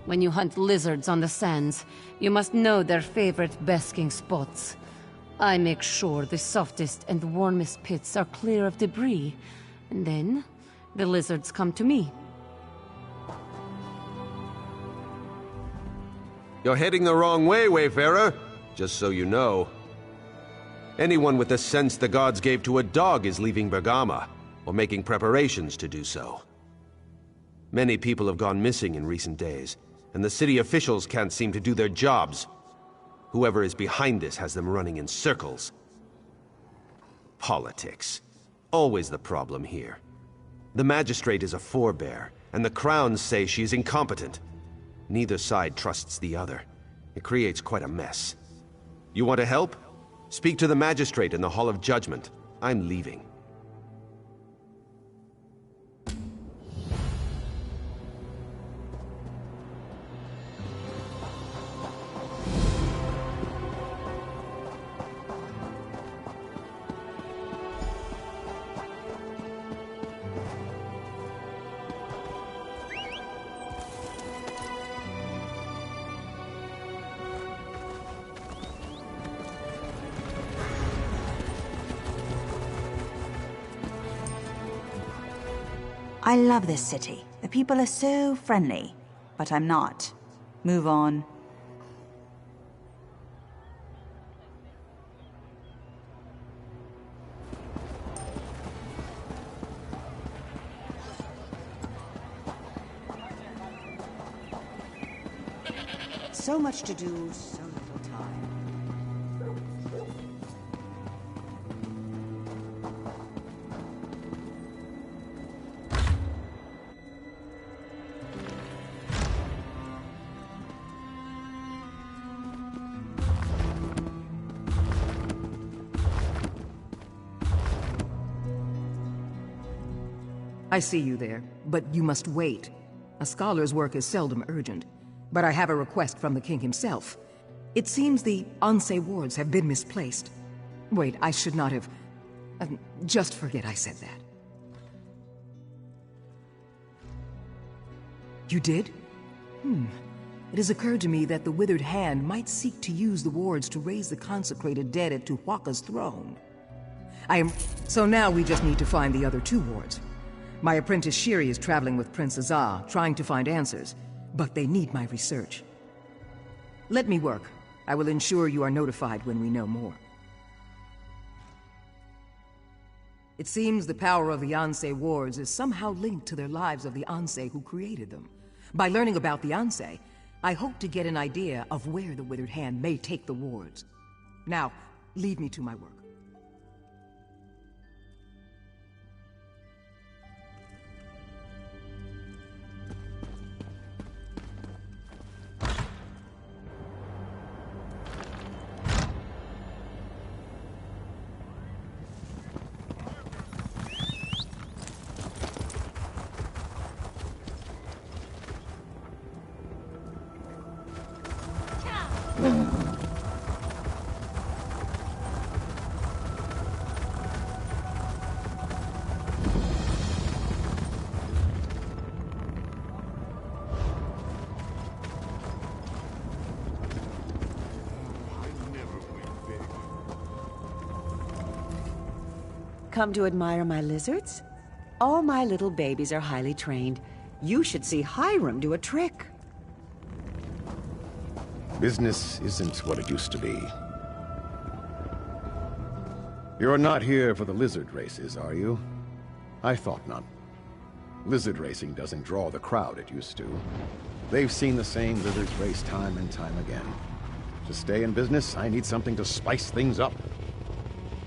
When you hunt lizards on the sands, you must know their favorite basking spots. I make sure the softest and warmest pits are clear of debris, and then the lizards come to me. You're heading the wrong way, Wayfarer, just so you know. Anyone with the sense the gods gave to a dog is leaving Bergama, or making preparations to do so. Many people have gone missing in recent days, and the city officials can't seem to do their jobs. Whoever is behind this has them running in circles. Politics. Always the problem here. The magistrate is a forebear, and the crowns say she is incompetent. Neither side trusts the other. It creates quite a mess. You want to help? Speak to the magistrate in the Hall of Judgment. I'm leaving. I love this city. The people are so friendly. But I'm not. Move on. So much to do, so little time. I see you there, but you must wait. A scholar's work is seldom urgent, but I have a request from the king himself. It seems the Anse wards have been misplaced. Wait, I should not have... just forget I said that. You did? It has occurred to me that the Withered Hand might seek to use the wards to raise the consecrated dead at Tuhuaca's throne. So now we just need to find the other two wards. My apprentice Shiri is traveling with Prince Azar, trying to find answers, but they need my research. Let me work. I will ensure you are notified when we know more. It seems the power of the Anse wards is somehow linked to their lives of the Anse who created them. By learning about the Anse, I hope to get an idea of where the Withered Hand may take the wards. Now, leave me to my work. Come to admire my lizards? All my little babies are highly trained. You should see Hiram do a trick. Business isn't what it used to be. You're not here for the lizard races, are you? I thought not. Lizard racing doesn't draw the crowd it used to. They've seen the same lizards race time and time again. To stay in business, I need something to spice things up.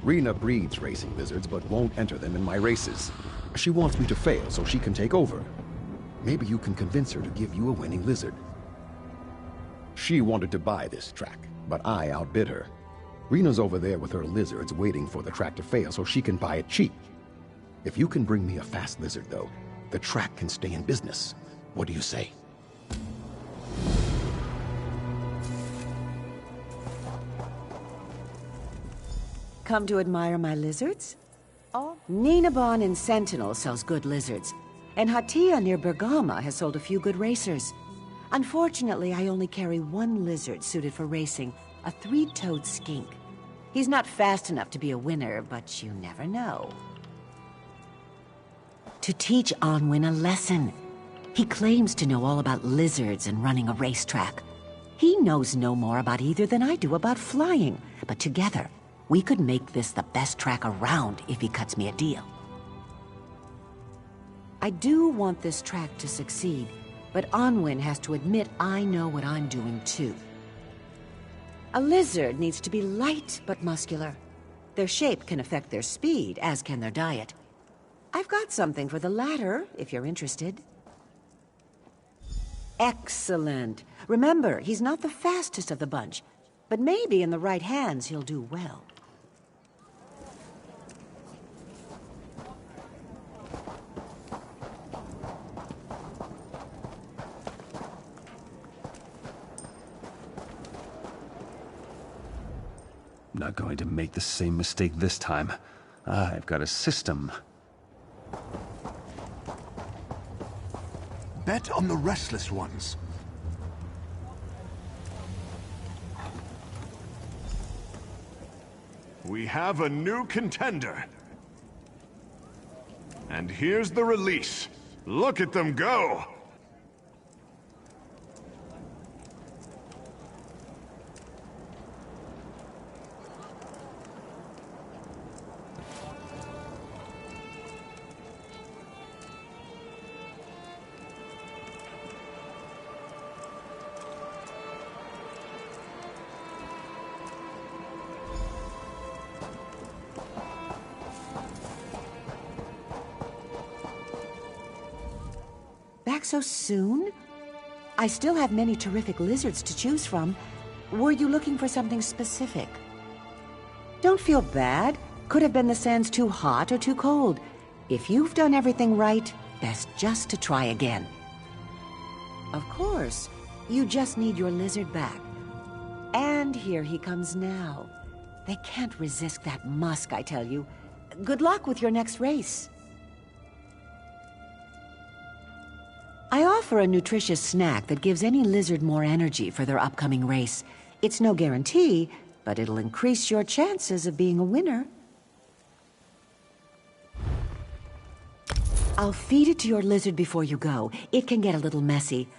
Rena breeds racing lizards, but won't enter them in my races. She wants me to fail so she can take over. Maybe you can convince her to give you a winning lizard. She wanted to buy this track, but I outbid her. Rena's over there with her lizards waiting for the track to fail so she can buy it cheap. If you can bring me a fast lizard, though, the track can stay in business. What do you say? Come to admire my lizards? Oh, Ninabon in Sentinel sells good lizards, and Hatia near Bergama has sold a few good racers. Unfortunately, I only carry one lizard suited for racing, a three-toed skink. He's not fast enough to be a winner, but you never know. To teach Onwin a lesson. He claims to know all about lizards and running a racetrack. He knows no more about either than I do about flying, but together, we could make this the best track around if he cuts me a deal. I do want this track to succeed, but Onwin has to admit I know what I'm doing too. A lizard needs to be light but muscular. Their shape can affect their speed, as can their diet. I've got something for the latter, if you're interested. Excellent. Remember, he's not the fastest of the bunch, but maybe in the right hands he'll do well. I'm not going to make the same mistake this time. I've got a system. Bet on the restless ones. We have a new contender. And here's the release. Look at them go! Back so soon? I still have many terrific lizards to choose from. Were you looking for something specific? Don't feel bad. Could have been the sands too hot or too cold. If you've done everything right, best just to try again. Of course. You just need your lizard back. And here he comes now. They can't resist that musk, I tell you. Good luck with your next race. I offer a nutritious snack that gives any lizard more energy for their upcoming race. It's no guarantee, but it'll increase your chances of being a winner. I'll feed it to your lizard before you go. It can get a little messy.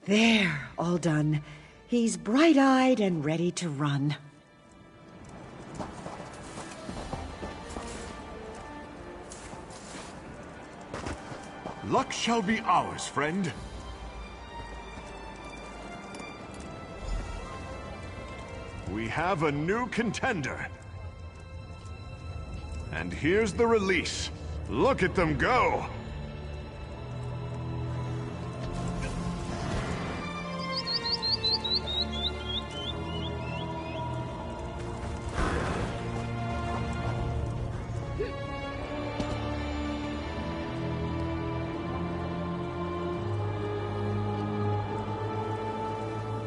There, all done. He's bright-eyed and ready to run. Luck shall be ours, friend. We have a new contender. And here's the release. Look at them go!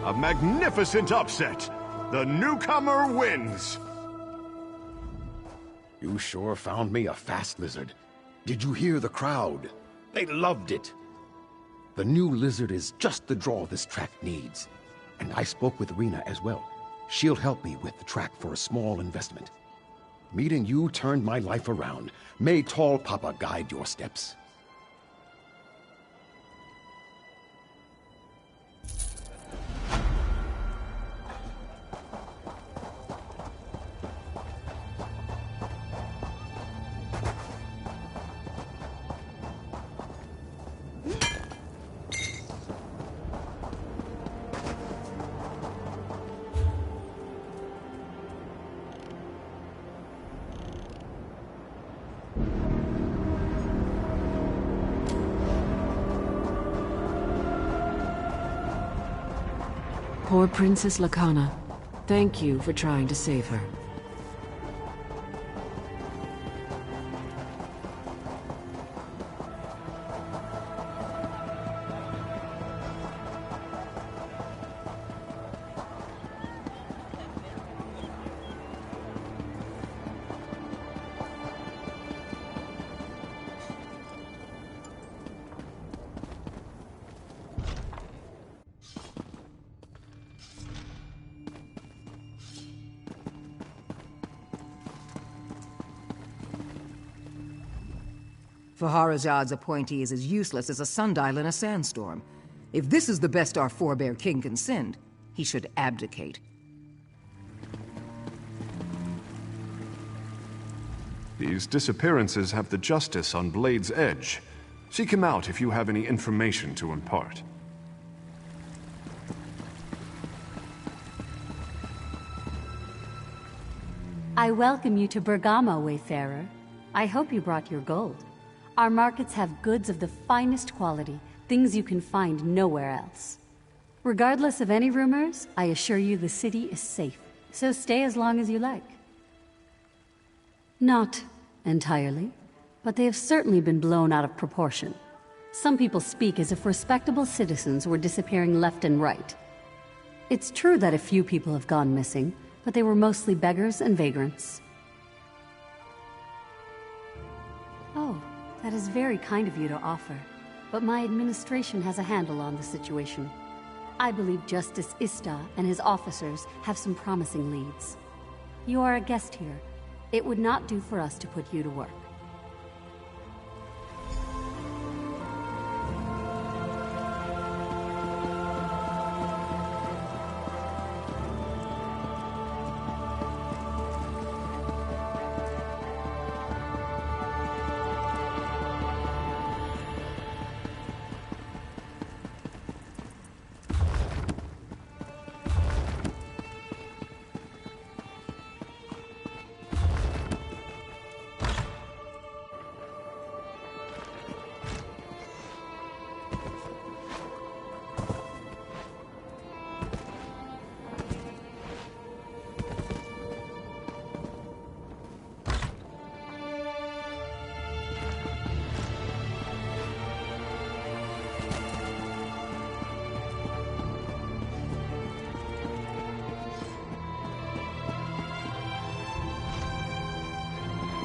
A magnificent upset! The newcomer wins! You sure found me a fast lizard. Did you hear the crowd? They loved it. The new lizard is just the draw this track needs. And I spoke with Rena as well. She'll help me with the track for a small investment. Meeting you turned my life around. May Tall Papa guide your steps. Poor Princess Lacana. Thank you for trying to save her. Faharazad's appointee is as useless as a sundial in a sandstorm. If this is the best our forebear king can send, he should abdicate. These disappearances have the Justice on Blade's edge. Seek him out if you have any information to impart. I welcome you to Bergamo, Wayfarer. I hope you brought your gold. Our markets have goods of the finest quality, things you can find nowhere else. Regardless of any rumors, I assure you the city is safe, so stay as long as you like. Not entirely, but they have certainly been blown out of proportion. Some people speak as if respectable citizens were disappearing left and right. It's true that a few people have gone missing, but they were mostly beggars and vagrants. Oh, that is very kind of you to offer, but my administration has a handle on the situation. I believe Justice Ista and his officers have some promising leads. You are a guest here. It would not do for us to put you to work.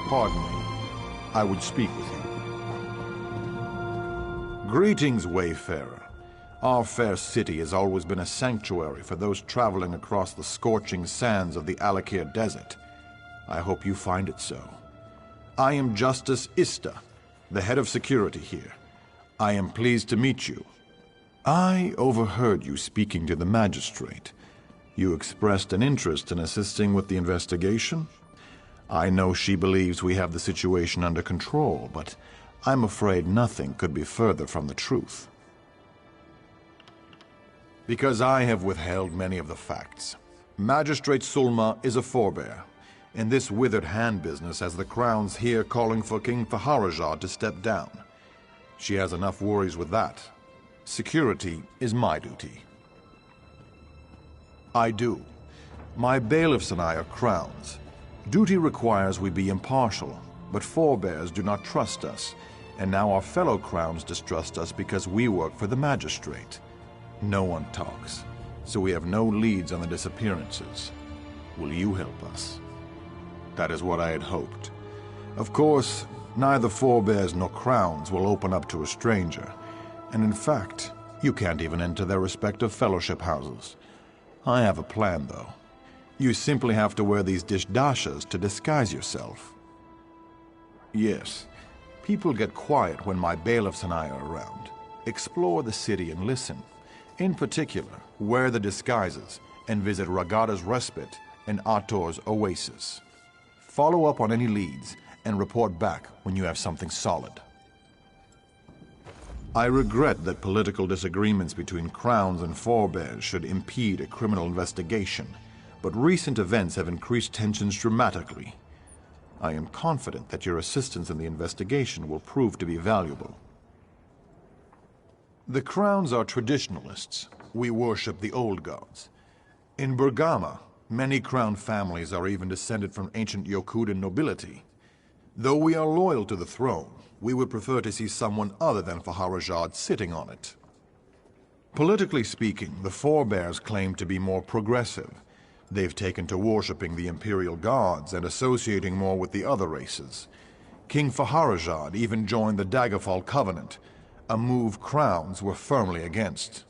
Pardon me. I would speak with you. Greetings, Wayfarer. Our fair city has always been a sanctuary for those traveling across the scorching sands of the Alik'r Desert. I hope you find it so. I am Justice Ista, the head of security here. I am pleased to meet you. I overheard you speaking to the magistrate. You expressed an interest in assisting with the investigation? I know she believes we have the situation under control, but I'm afraid nothing could be further from the truth. Because I have withheld many of the facts. Magistrate Sulma is a forebear. In this withered hand business has the Crown's here calling for King Faharazad to step down. She has enough worries with that. Security is my duty. I do. My bailiffs and I are Crowns. Duty requires we be impartial, but forebears do not trust us, and now our fellow Crowns distrust us because we work for the magistrate. No one talks, so we have no leads on the disappearances. Will you help us? That is what I had hoped. Of course, neither forebears nor Crowns will open up to a stranger, and in fact, you can't even enter their respective fellowship houses. I have a plan, though. You simply have to wear these dishdashas to disguise yourself. Yes, people get quiet when my bailiffs and I are around. Explore the city and listen. In particular, wear the disguises and visit Ragada's Respite and Ator's Oasis. Follow up on any leads and report back when you have something solid. I regret that political disagreements between Crowns and forebears should impede a criminal investigation. But recent events have increased tensions dramatically. I am confident that your assistance in the investigation will prove to be valuable. The Crowns are traditionalists. We worship the old gods. In Bergamo, many Crown families are even descended from ancient Yokudan nobility. Though we are loyal to the throne, we would prefer to see someone other than Faharazad sitting on it. Politically speaking, the forebears claim to be more progressive. They've taken to worshipping the imperial gods and associating more with the other races. King Faharazad even joined the Daggerfall Covenant, a move Crowns were firmly against.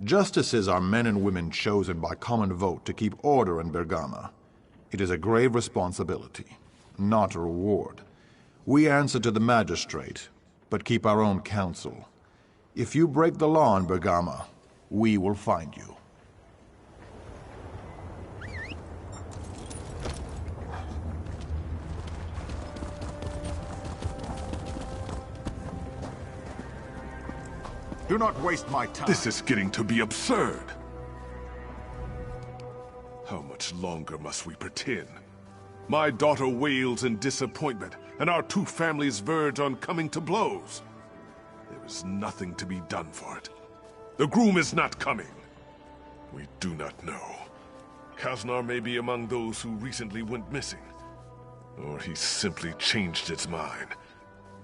Justices are men and women chosen by common vote to keep order in Bergamo. It is a grave responsibility, not a reward. We answer to the magistrate, but keep our own counsel. If you break the law in Bergama, we will find you. Do not waste my time. This is getting to be absurd. How much longer must we pretend? My daughter wails in disappointment, and our two families verge on coming to blows. There is nothing to be done for it. The groom is not coming. We do not know. Kaznar may be among those who recently went missing. Or he simply changed his mind.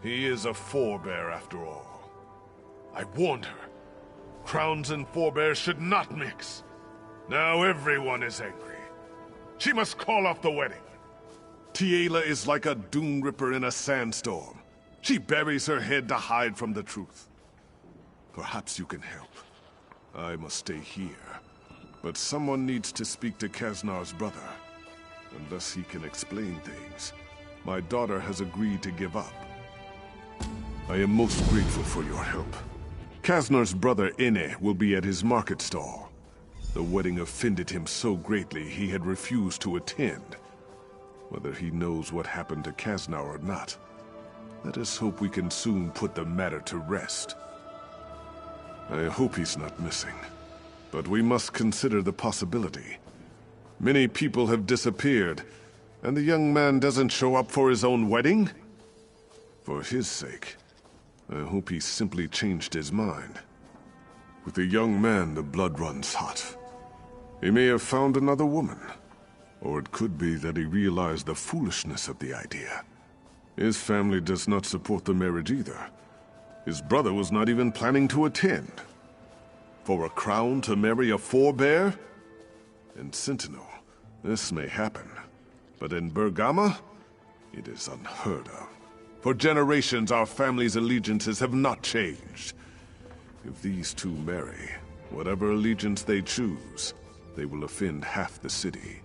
He is a forebear after all. I warned her. Crowns and forebears should not mix. Now everyone is angry. She must call off the wedding. Tiela is like a dune ripper in a sandstorm. She buries her head to hide from the truth. Perhaps you can help. I must stay here. But someone needs to speak to Kaznar's brother. Unless he can explain things. My daughter has agreed to give up. I am most grateful for your help. Kaznar's brother Ine will be at his market stall. The wedding offended him so greatly he had refused to attend. Whether he knows what happened to Kaznar or not, let us hope we can soon put the matter to rest. I hope he's not missing, but we must consider the possibility. Many people have disappeared, and the young man doesn't show up for his own wedding? For his sake, I hope he simply changed his mind. With a young man, the blood runs hot. He may have found another woman. Or it could be that he realized the foolishness of the idea. His family does not support the marriage either. His brother was not even planning to attend. For a crown to marry a forebear? In Sentinel, this may happen. But in Bergama, it is unheard of. For generations, our family's allegiances have not changed. If these two marry, whatever allegiance they choose, they will offend half the city.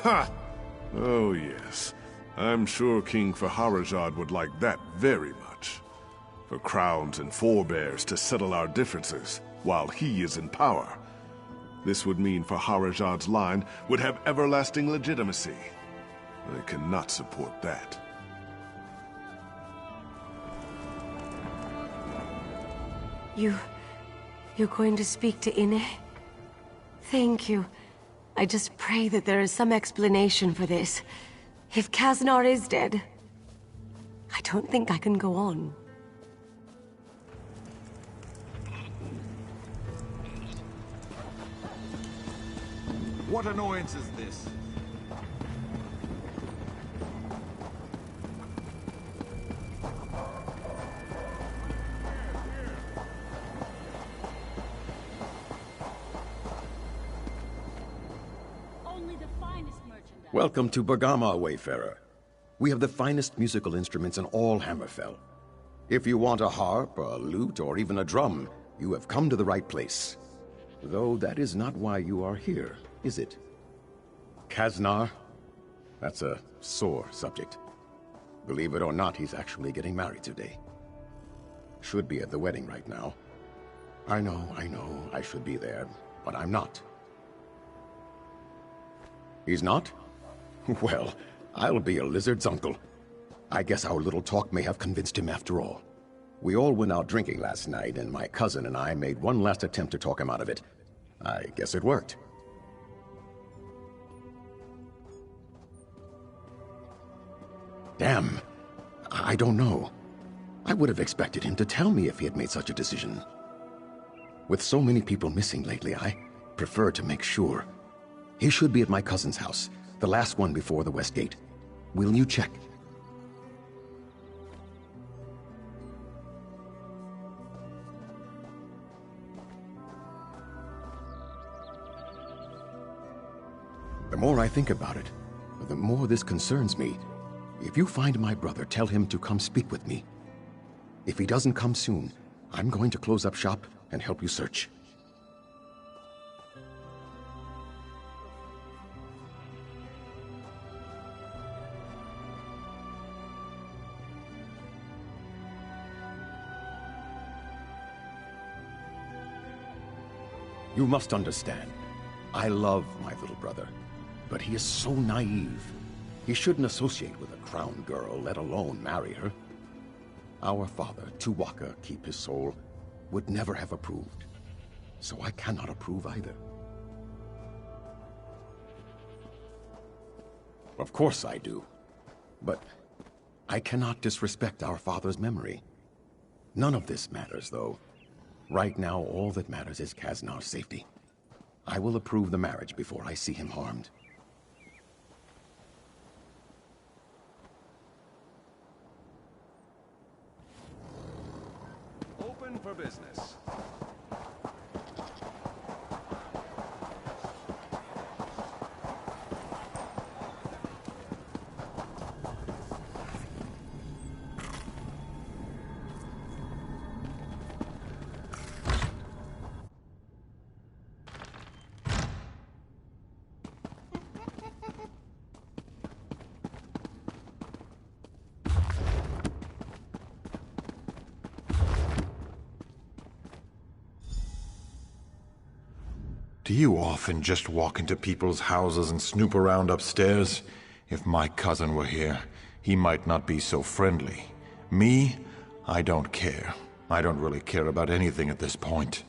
Ha! Oh yes. I'm sure King Faharajad would like that very much. For crowns and forebears to settle our differences, while he is in power. This would mean Faharajad's line would have everlasting legitimacy. I cannot support that. You're going to speak to Ine? Thank you. I just pray that there is some explanation for this. If Kaznar is dead, I don't think I can go on. What annoyance is this? Welcome to Bergama, Wayfarer. We have the finest musical instruments in all Hammerfell. If you want a harp, a lute, or even a drum, you have come to the right place. Though that is not why you are here, is it? Kaznar? That's a sore subject. Believe it or not, he's actually getting married today. Should be at the wedding right now. I know, I should be there, but I'm not. He's not? Well, I'll be a lizard's uncle. I guess our little talk may have convinced him after all. We all went out drinking last night, and my cousin and I made one last attempt to talk him out of it. I guess it worked. Damn. I don't know. I would have expected him to tell me if he had made such a decision. With so many people missing lately, I prefer to make sure. He should be at my cousin's house, the last one before the West Gate. Will you check? The more I think about it, the more this concerns me. If you find my brother, tell him to come speak with me. If he doesn't come soon, I'm going to close up shop and help you search. You must understand. I love my little brother, but he is so naive. He shouldn't associate with a crown girl, let alone marry her. Our father, Tuwaka, keep his soul, would never have approved. So I cannot approve either. Of course I do. But I cannot disrespect our father's memory. None of this matters, though. Right now, all that matters is Kaznar's safety. I will approve the marriage before I see him harmed. Open for business. Do you often just walk into people's houses and snoop around upstairs? If my cousin were here, he might not be so friendly. Me? I don't care. I don't really care about anything at this point.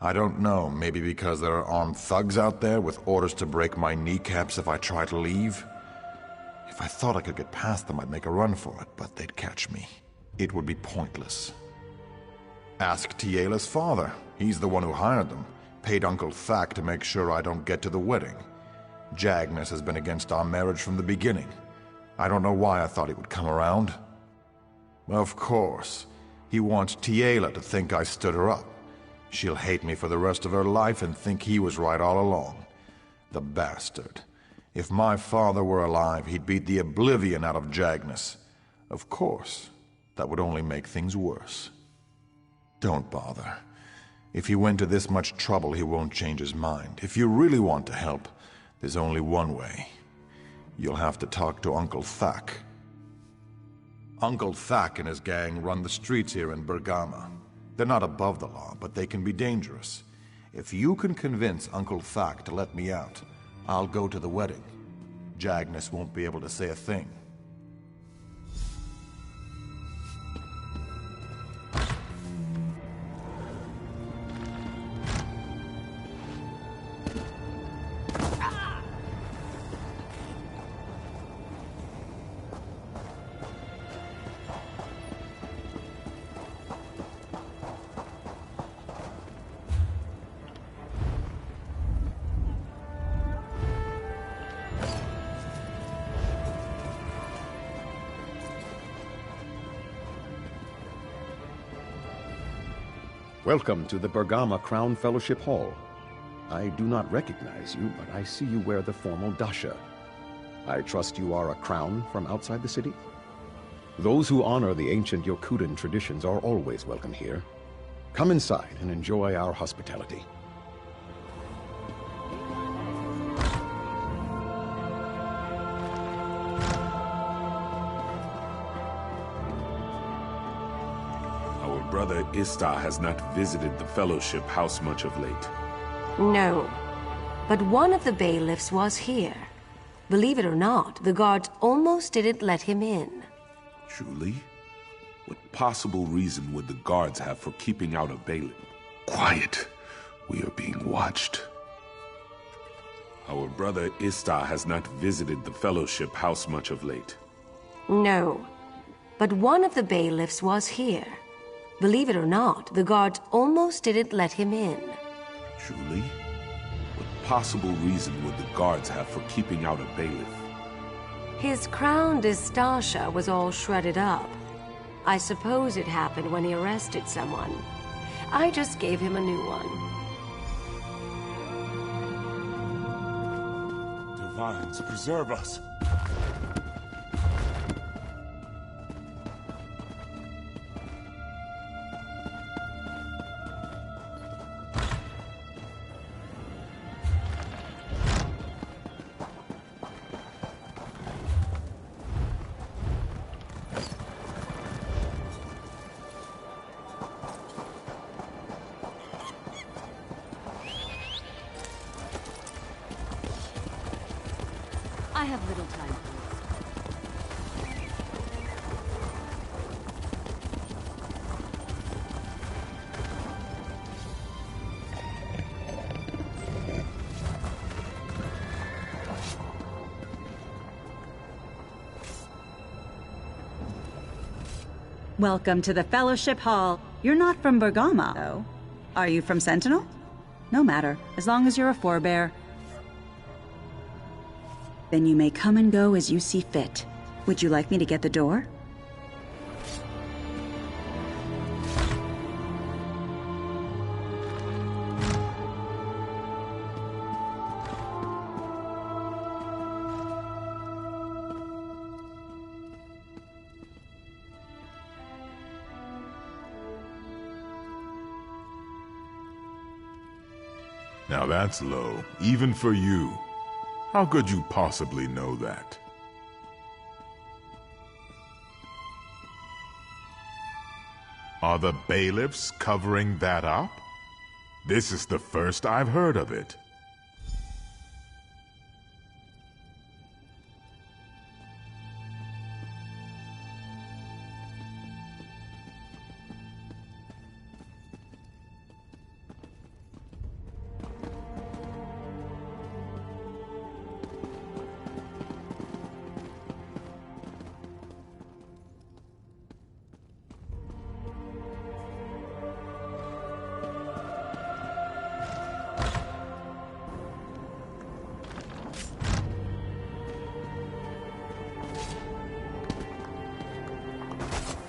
I don't know, maybe because there are armed thugs out there with orders to break my kneecaps if I try to leave? If I thought I could get past them, I'd make a run for it, but they'd catch me. It would be pointless. Ask Tiela's father. He's the one who hired them. Paid Uncle Thack to make sure I don't get to the wedding. Jagnus has been against our marriage from the beginning. I don't know why I thought he would come around. Of course. He wants Tiela to think I stood her up. She'll hate me for the rest of her life and think he was right all along. The bastard. If my father were alive, he'd beat the oblivion out of Jagnus. Of course. That would only make things worse. Don't bother. If he went to this much trouble, he won't change his mind. If you really want to help, there's only one way. You'll have to talk to Uncle Thack. Uncle Thack and his gang run the streets here in Bergama. They're not above the law, but they can be dangerous. If you can convince Uncle Thack to let me out, I'll go to the wedding. Jagnus won't be able to say a thing. Welcome to the Bergama Crown Fellowship Hall. I do not recognize you, but I see you wear the formal dasha. I trust you are a crown from outside the city? Those who honor the ancient Yokudan traditions are always welcome here. Come inside and enjoy our hospitality. Brother Istar has not visited the Fellowship House much of late. No, but one of the bailiffs was here. Believe it or not, the guards almost didn't let him in. Truly? What possible reason would the guards have for keeping out a bailiff? Quiet. We are being watched. Our brother Istar has not visited the Fellowship House much of late. No, but one of the bailiffs was here. Believe it or not, the guards almost didn't let him in. Truly? What possible reason would the guards have for keeping out a bailiff? His crown Distasha was all shredded up. I suppose it happened when he arrested someone. I just gave him a new one. Divines, preserve us! I have little time for this. Welcome to the Fellowship Hall. You're not from Bergama, though. Are you from Sentinel? No matter, as long as you're a forebear. Then you may come and go as you see fit. Would you like me to get the door? Now that's low, even for you. How could you possibly know that? Are the bailiffs covering that up? This is the first I've heard of it.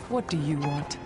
What do you want?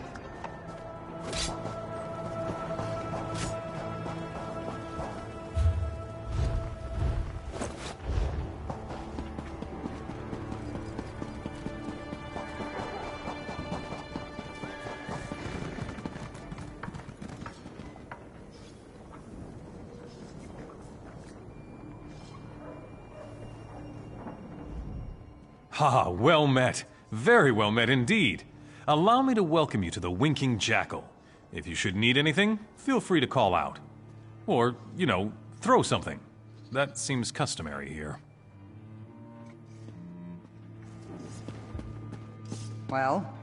Ha, well met. Very well met indeed. Allow me to welcome you to the Winking Jackal. If you should need anything, feel free to call out. Or, you know, throw something. That seems customary here. Well?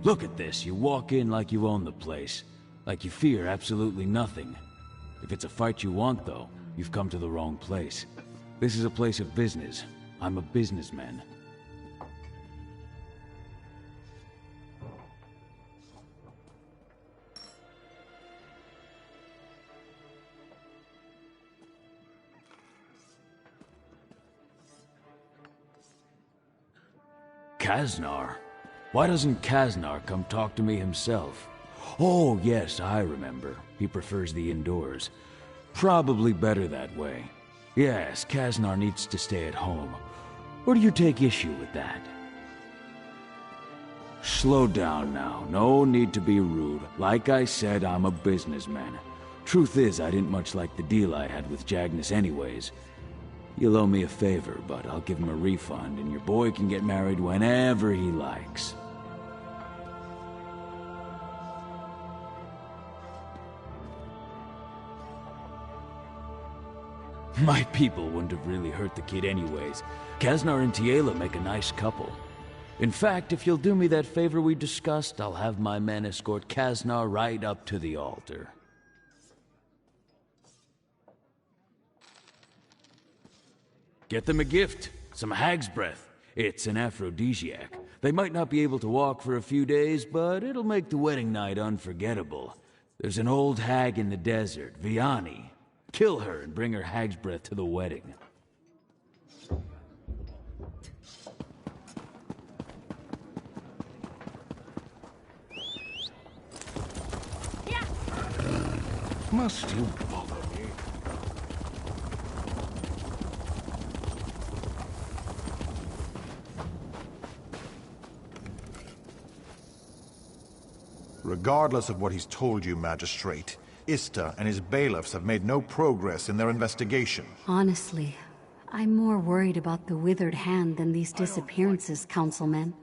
Look at this. You walk in like you own the place. Like you fear absolutely nothing. If it's a fight you want, though, you've come to the wrong place. This is a place of business. I'm a businessman. Kaznar? Why doesn't Kaznar come talk to me himself? Oh, yes, I remember. He prefers the indoors. Probably better that way. Yes, Kaznar needs to stay at home. Or do you take issue with that? Slow down now. No need to be rude. Like I said, I'm a businessman. Truth is, I didn't much like the deal I had with Jagnus anyways. You'll owe me a favor, but I'll give him a refund, and your boy can get married whenever he likes. My people wouldn't have really hurt the kid anyways. Kaznar and Tiela make a nice couple. In fact, if you'll do me that favor we discussed, I'll have my men escort Kaznar right up to the altar. Get them a gift. Some hag's breath. It's an aphrodisiac. They might not be able to walk for a few days, but it'll make the wedding night unforgettable. There's an old hag in the desert, Vianney. Kill her and bring her hag's breath to the wedding. Must you bother me? Regardless of what he's told you, Magistrate, Ista and his bailiffs have made no progress in their investigation. Honestly, I'm more worried about the withered hand than these disappearances, Councilman.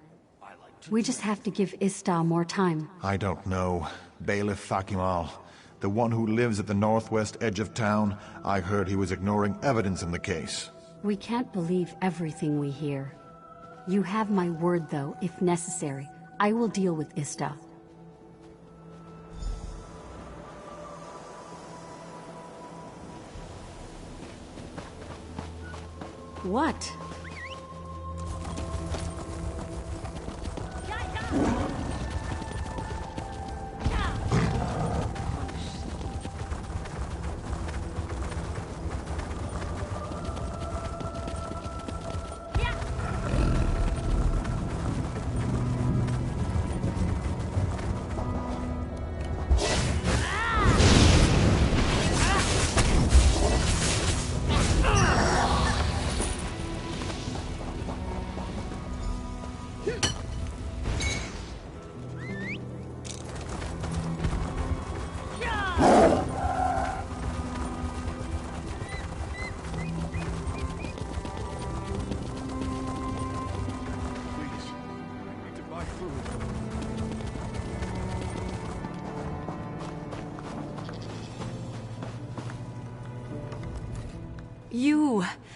We just have to give Ista more time. I don't know. Bailiff Fakimal, The one who lives at the northwest edge of town. I heard he was ignoring evidence in the case. We can't believe everything we hear. You have my word, though, if necessary. I will deal with Ista. What?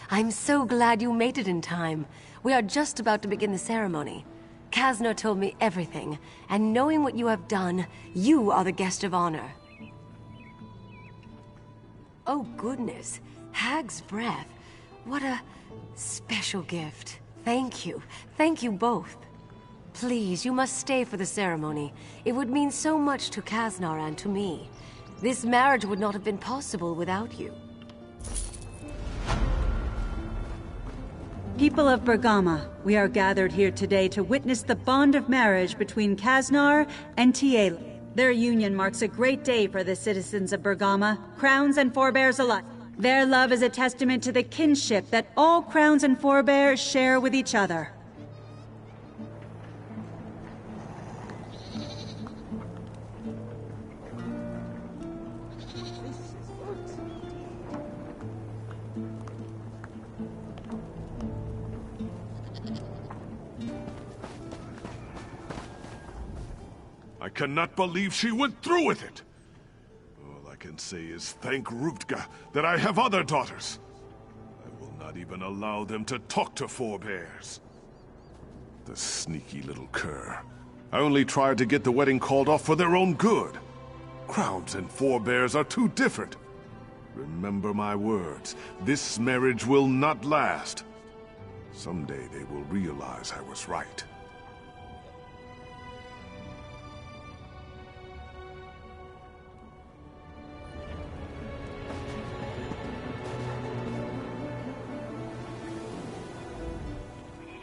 I'm so glad you made it in time. We are just about to begin the ceremony. Kasner told me everything, and knowing what you have done, you are the guest of honor. Oh goodness, Hag's breath. What a special gift. Thank you. Thank you both. Please, you must stay for the ceremony. It would mean so much to Kasner and to me. This marriage would not have been possible without you. People of Bergama, we are gathered here today to witness the bond of marriage between Kasner and Tiela. Their union marks a great day for the citizens of Bergama, crowns and forebears alike. Their love is a testament to the kinship that all crowns and forebears share with each other. I cannot believe she went through with it. All I can say is thank Rutger that I have other daughters. I will not even allow them to talk to forebears. The sneaky little cur. I only tried to get the wedding called off for their own good. Crowns and forebears are too different. Remember my words. This marriage will not last. Someday they will realize I was right.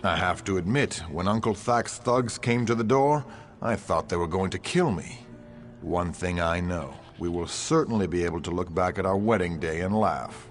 I have to admit, when Uncle Thak's thugs came to the door, I thought they were going to kill me. One thing I know, we will certainly be able to look back at our wedding day and laugh.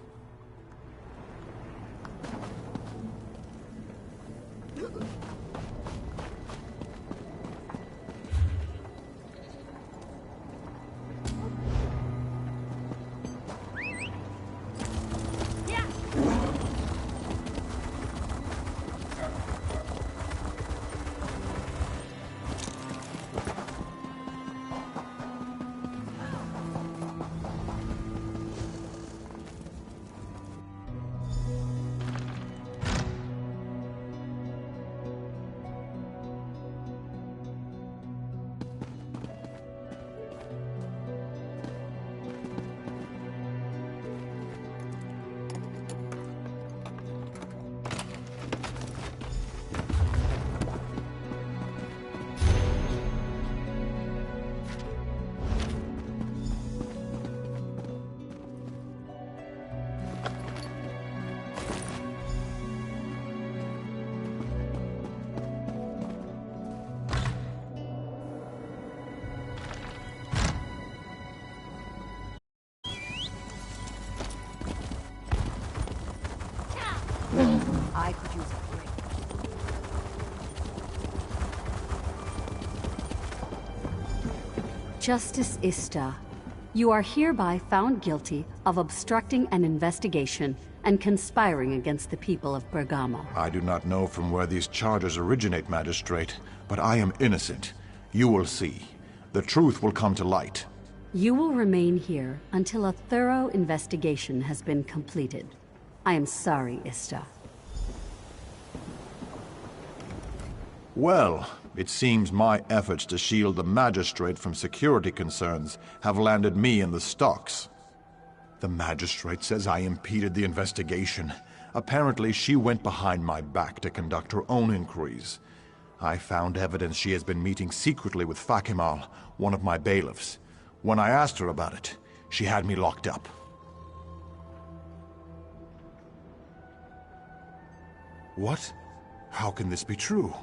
I could use a break. Justice Ista, you are hereby found guilty of obstructing an investigation and conspiring against the people of Bergama. I do not know from where these charges originate, Magistrate, but I am innocent. You will see. The truth will come to light. You will remain here until a thorough investigation has been completed. I am sorry, Ista. Well, it seems my efforts to shield the magistrate from security concerns have landed me in the stocks. The magistrate says I impeded the investigation. Apparently, she went behind my back to conduct her own inquiries. I found evidence she has been meeting secretly with Fakimal, one of my bailiffs. When I asked her about it, she had me locked up. What? How can this be true?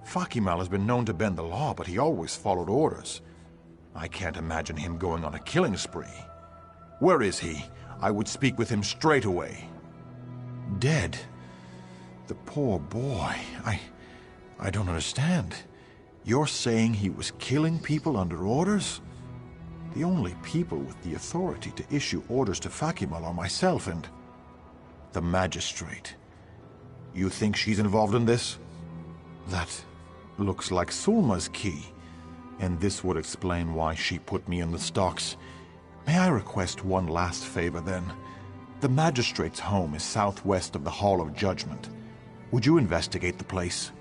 Fakimal has been known to bend the law, but he always followed orders. I can't imagine him going on a killing spree. Where is he? I would speak with him straight away. Dead? The poor boy. I don't understand. You're saying he was killing people under orders? The only people with the authority to issue orders to Fakimal are myself and the magistrate. You think she's involved in this? That looks like Sulma's key, and this would explain why she put me in the stocks. May I request one last favor, then? The magistrate's home is southwest of the Hall of Judgment. Would you investigate the place?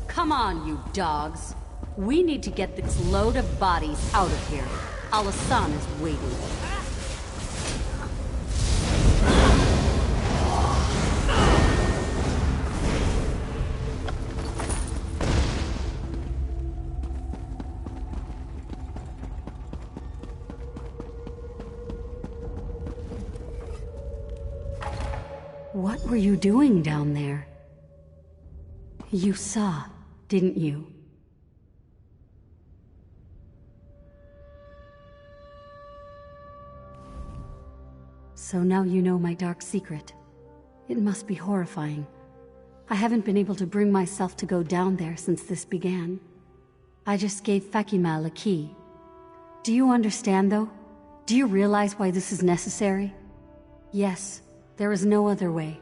Come on, you dogs. We need to get this load of bodies out of here. Al-Hassan is waiting. What were you doing down there? You saw, didn't you? So now you know my dark secret. It must be horrifying. I haven't been able to bring myself to go down there since this began. I just gave Fakimal a key. Do you understand, though? Do you realize why this is necessary? Yes, there is no other way.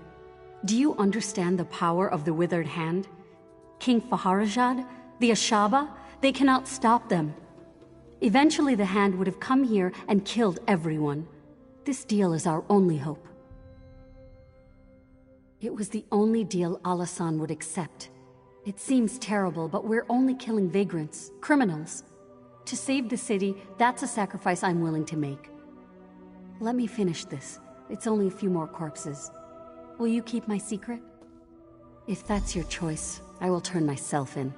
Do you understand the power of the Withered Hand? King Faharajad, the Ashaba, they cannot stop them. Eventually the Hand would have come here and killed everyone. This deal is our only hope. It was the only deal Al-Hassan would accept. It seems terrible, but we're only killing vagrants, criminals. To save the city, that's a sacrifice I'm willing to make. Let me finish this. It's only a few more corpses. Will you keep my secret? If that's your choice, I will turn myself in.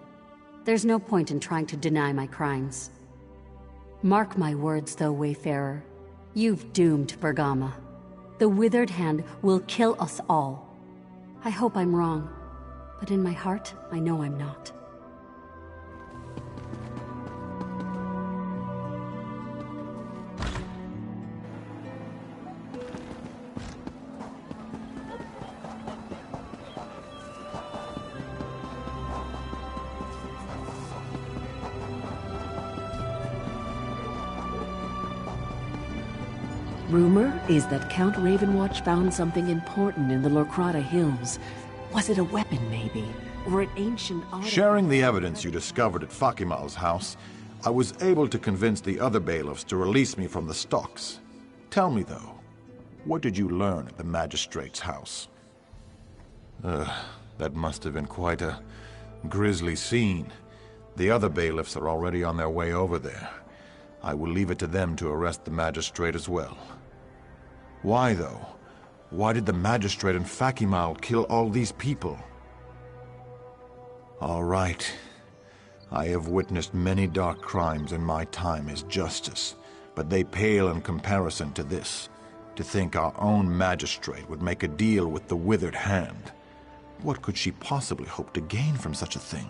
There's no point in trying to deny my crimes. Mark my words, though, Wayfarer. You've doomed Bergama. The Withered Hand will kill us all. I hope I'm wrong, but in my heart, I know I'm not. Rumor is that Count Ravenwatch found something important in the Lorkrata Hills. Was it a weapon, maybe? Or an ancient artifact? Sharing the evidence you discovered at Fakimal's house, I was able to convince the other bailiffs to release me from the stocks. Tell me, though, What did you learn at the magistrate's house? That must have been quite a grisly scene. The other bailiffs are already on their way over there. I will leave it to them to arrest the magistrate as well. Why, though? Why did the magistrate and Fakimal kill all these people? All right. I have witnessed many dark crimes in my time as justice, but they pale in comparison to this. To think our own magistrate would make a deal with the Withered Hand. What could she possibly hope to gain from such a thing?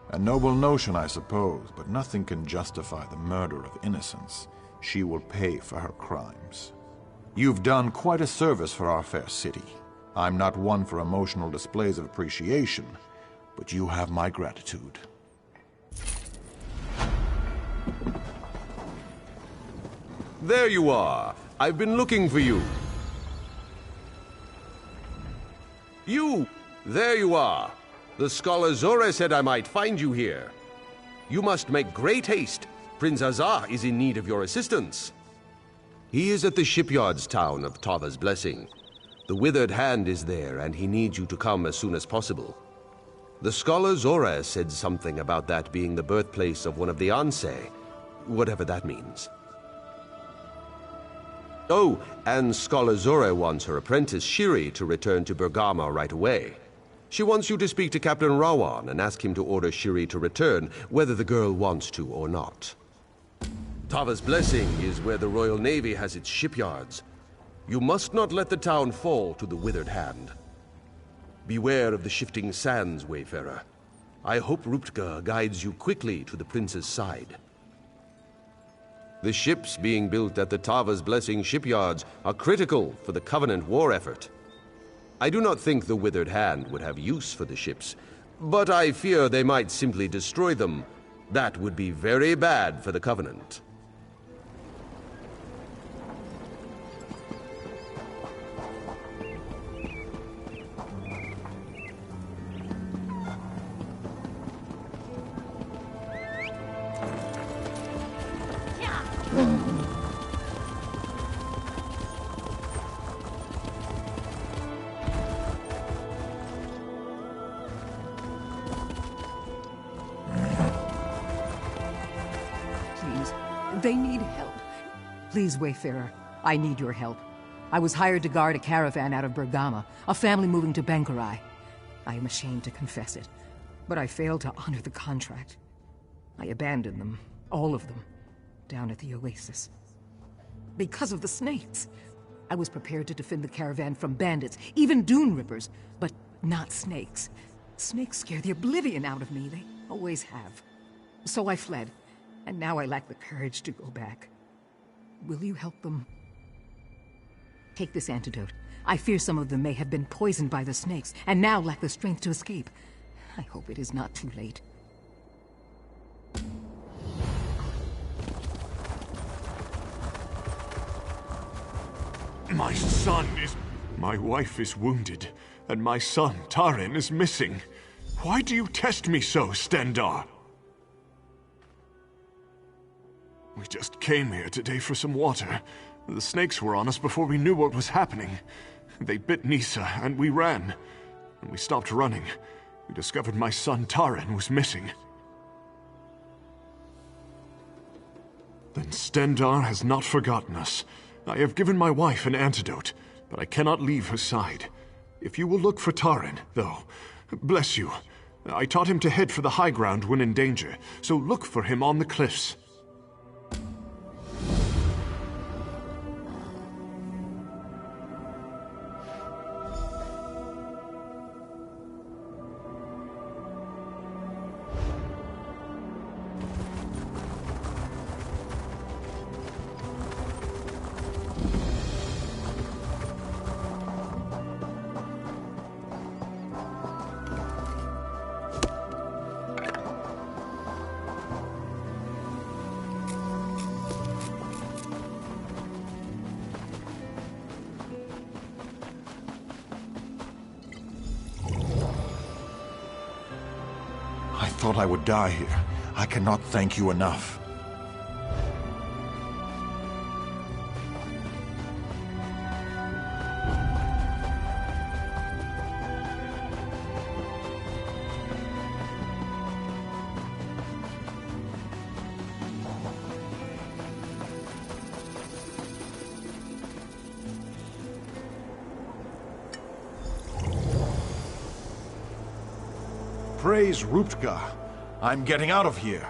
A noble notion, I suppose, but nothing can justify the murder of innocents. She will pay for her crimes. You've done quite a service for our fair city. I'm not one for emotional displays of appreciation, but you have my gratitude. There you are. I've been looking for you. You! There you are. The scholar Zora said I might find you here. You must make great haste. Prince Azar is in need of your assistance. He is at the shipyards town of Tava's Blessing. The Withered Hand is there, and he needs you to come as soon as possible. The scholar Zora said something about that being the birthplace of one of the Ansei, whatever that means. Oh, and Scholar Zora wants her apprentice Shiri to return to Bergama right away. She wants you to speak to Captain Rawan and ask him to order Shiri to return, whether the girl wants to or not. Tava's Blessing is where the Royal Navy has its shipyards. You must not let the town fall to the Withered Hand. Beware of the shifting sands, Wayfarer. I hope Ruptga guides you quickly to the prince's side. The ships being built at the Tava's Blessing shipyards are critical for the Covenant war effort. I do not think the Withered Hand would have use for the ships, but I fear they might simply destroy them. That would be very bad for the Covenant. They need help. Please, Wayfarer, I need your help. I was hired to guard a caravan out of Bergama, a family moving to Benkarai. I am ashamed to confess it, but I failed to honor the contract. I abandoned them, all of them, down at the oasis. Because of the snakes. I was prepared to defend the caravan from bandits, even dune rippers, but not snakes. Snakes scare the oblivion out of me, they always have. So I fled. And now I lack the courage to go back. Will you help them? Take this antidote. I fear some of them may have been poisoned by the snakes, and now lack the strength to escape. I hope it is not too late. My son is... My wife is wounded, and my son, Tarin, is missing. Why do you test me so, Stendar? We just came here today for some water. The snakes were on us before we knew what was happening. They bit Nisa, and we ran. When we stopped running, we discovered my son Tarin was missing. Then Stendar has not forgotten us. I have given my wife an antidote, but I cannot leave her side. If you will look for Tarin, though, bless you. I taught him to head for the high ground when in danger, so look for him on the cliffs. I thought I would die here. I cannot thank you enough. Praise Ruptka. I'm getting out of here.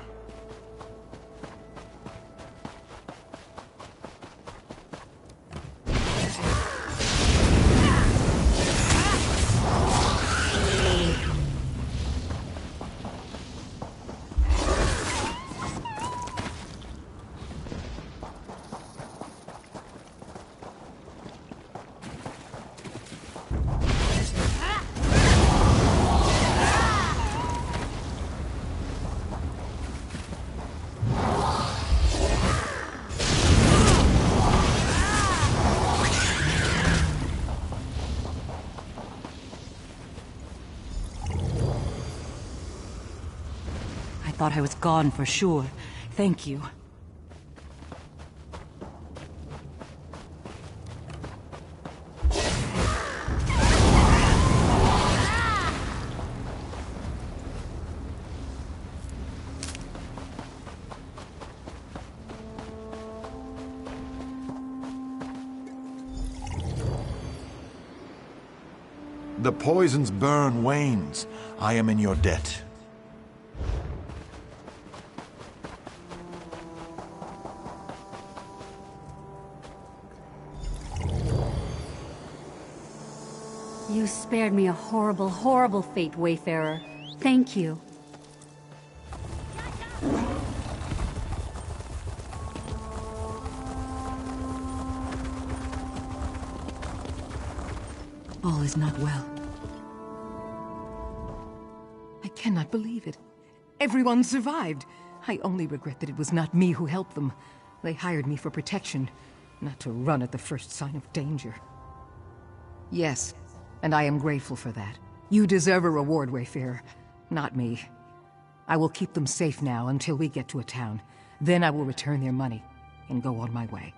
I thought I was gone for sure. Thank you. The poison's burn wanes. I am in your debt. You spared me a horrible, horrible fate, Wayfarer. Thank you. All is not well. I cannot believe it. Everyone survived. I only regret that it was not me who helped them. They hired me for protection, not to run at the first sign of danger. Yes, and I am grateful for that. You deserve a reward, Wayfarer, not me. I will keep them safe now until we get to a town. Then I will return their money and go on my way.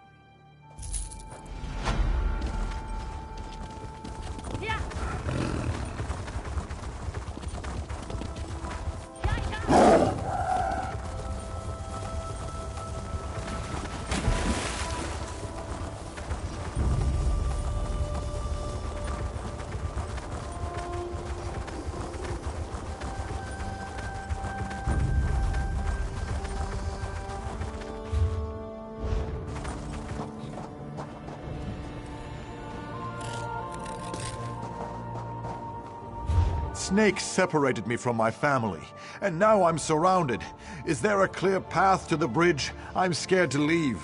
Snakes separated me from my family, and now I'm surrounded. Is there a clear path to the bridge? I'm scared to leave.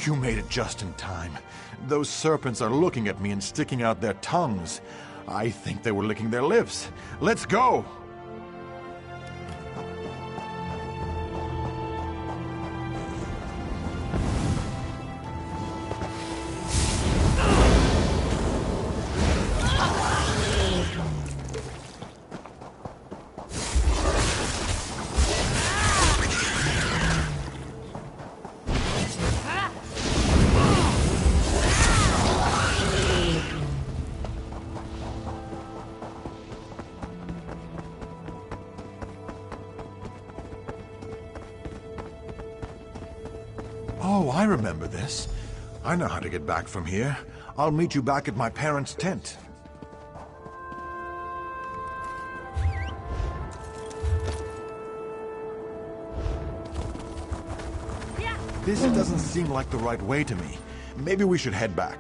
You made it just in time. Those serpents are looking at me and sticking out their tongues. I think they were licking their lips. Let's go! Oh, I remember this. I know how to get back from here. I'll meet you back at my parents' tent. This doesn't seem like the right way to me. Maybe we should head back.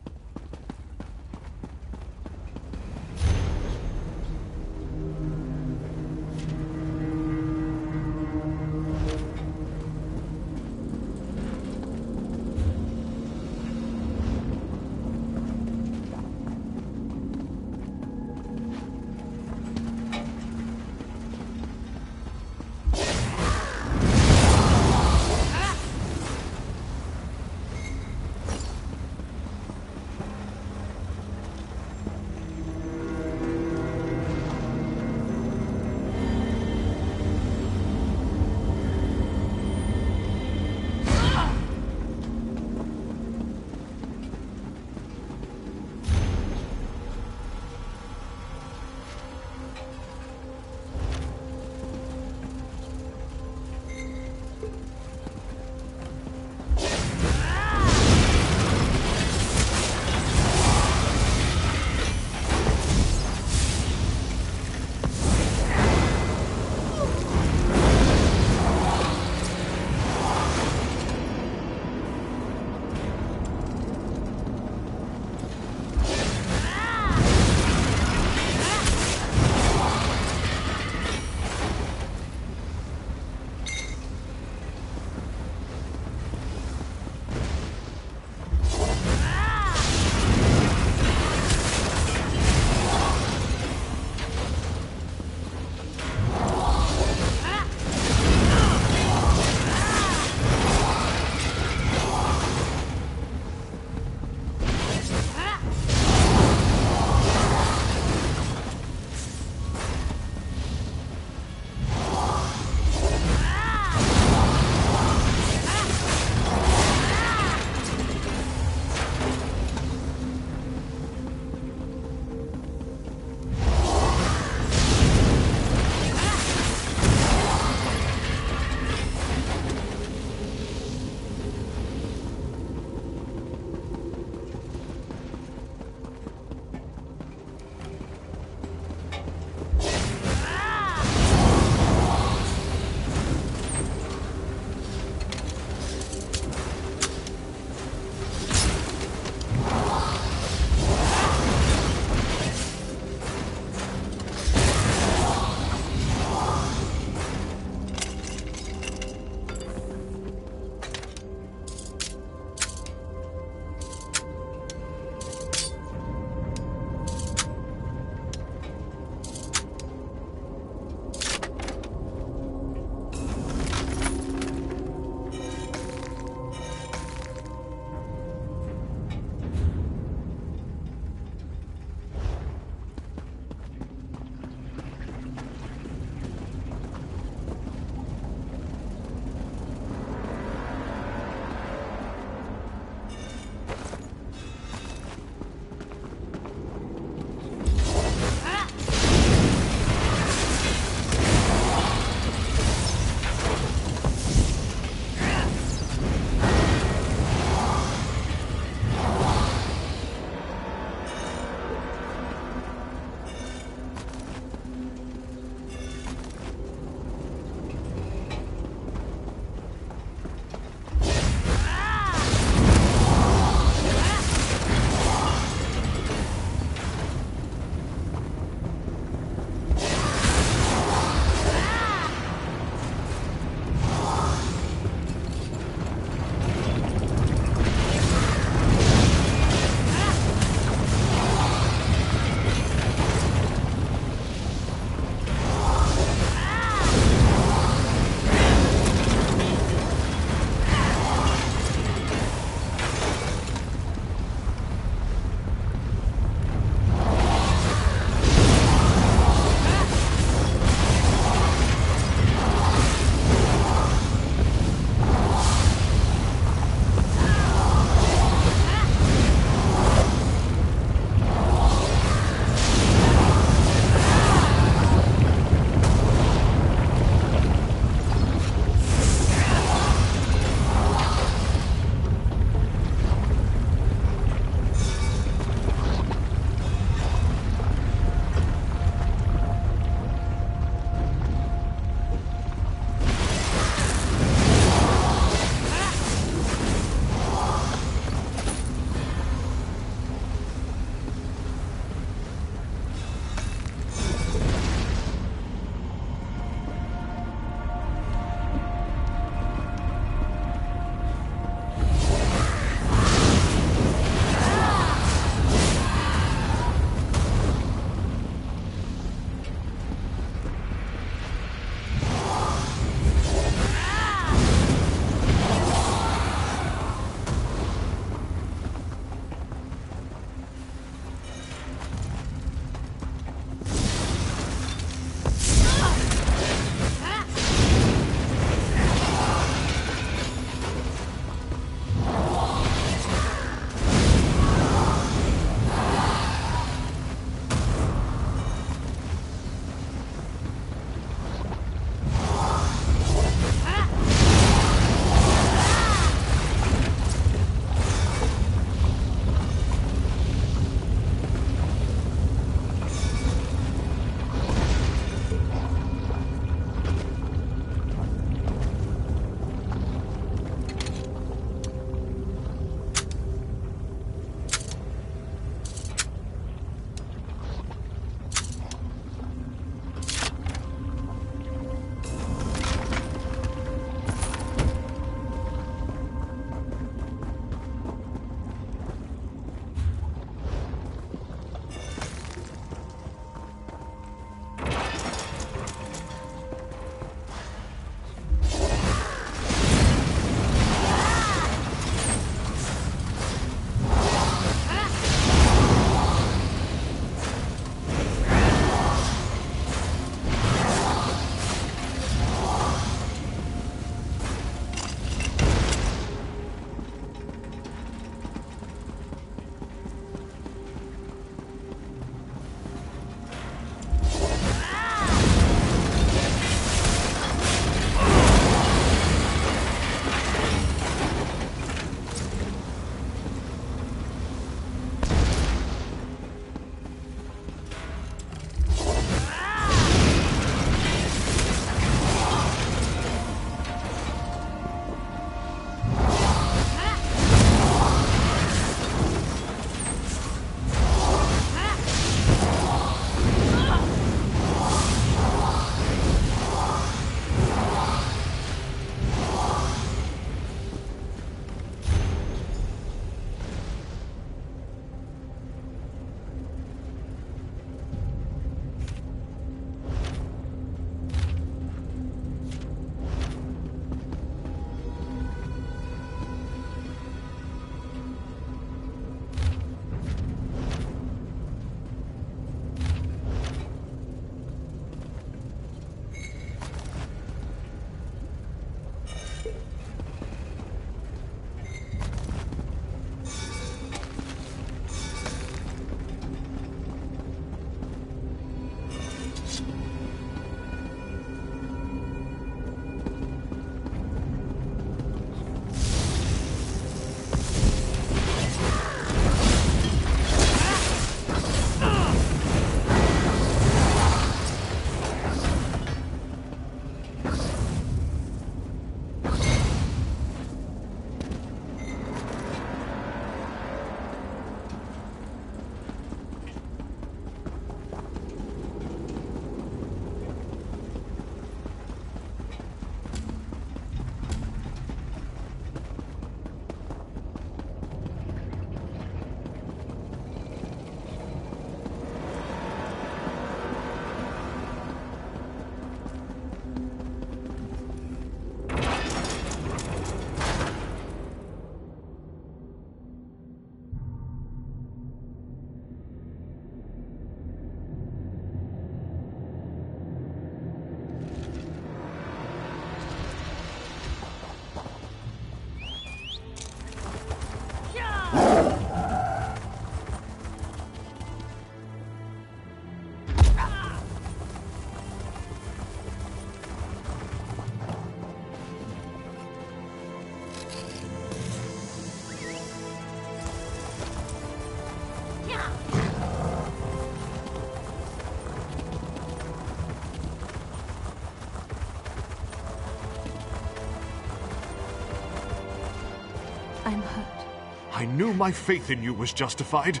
I knew my faith in you was justified.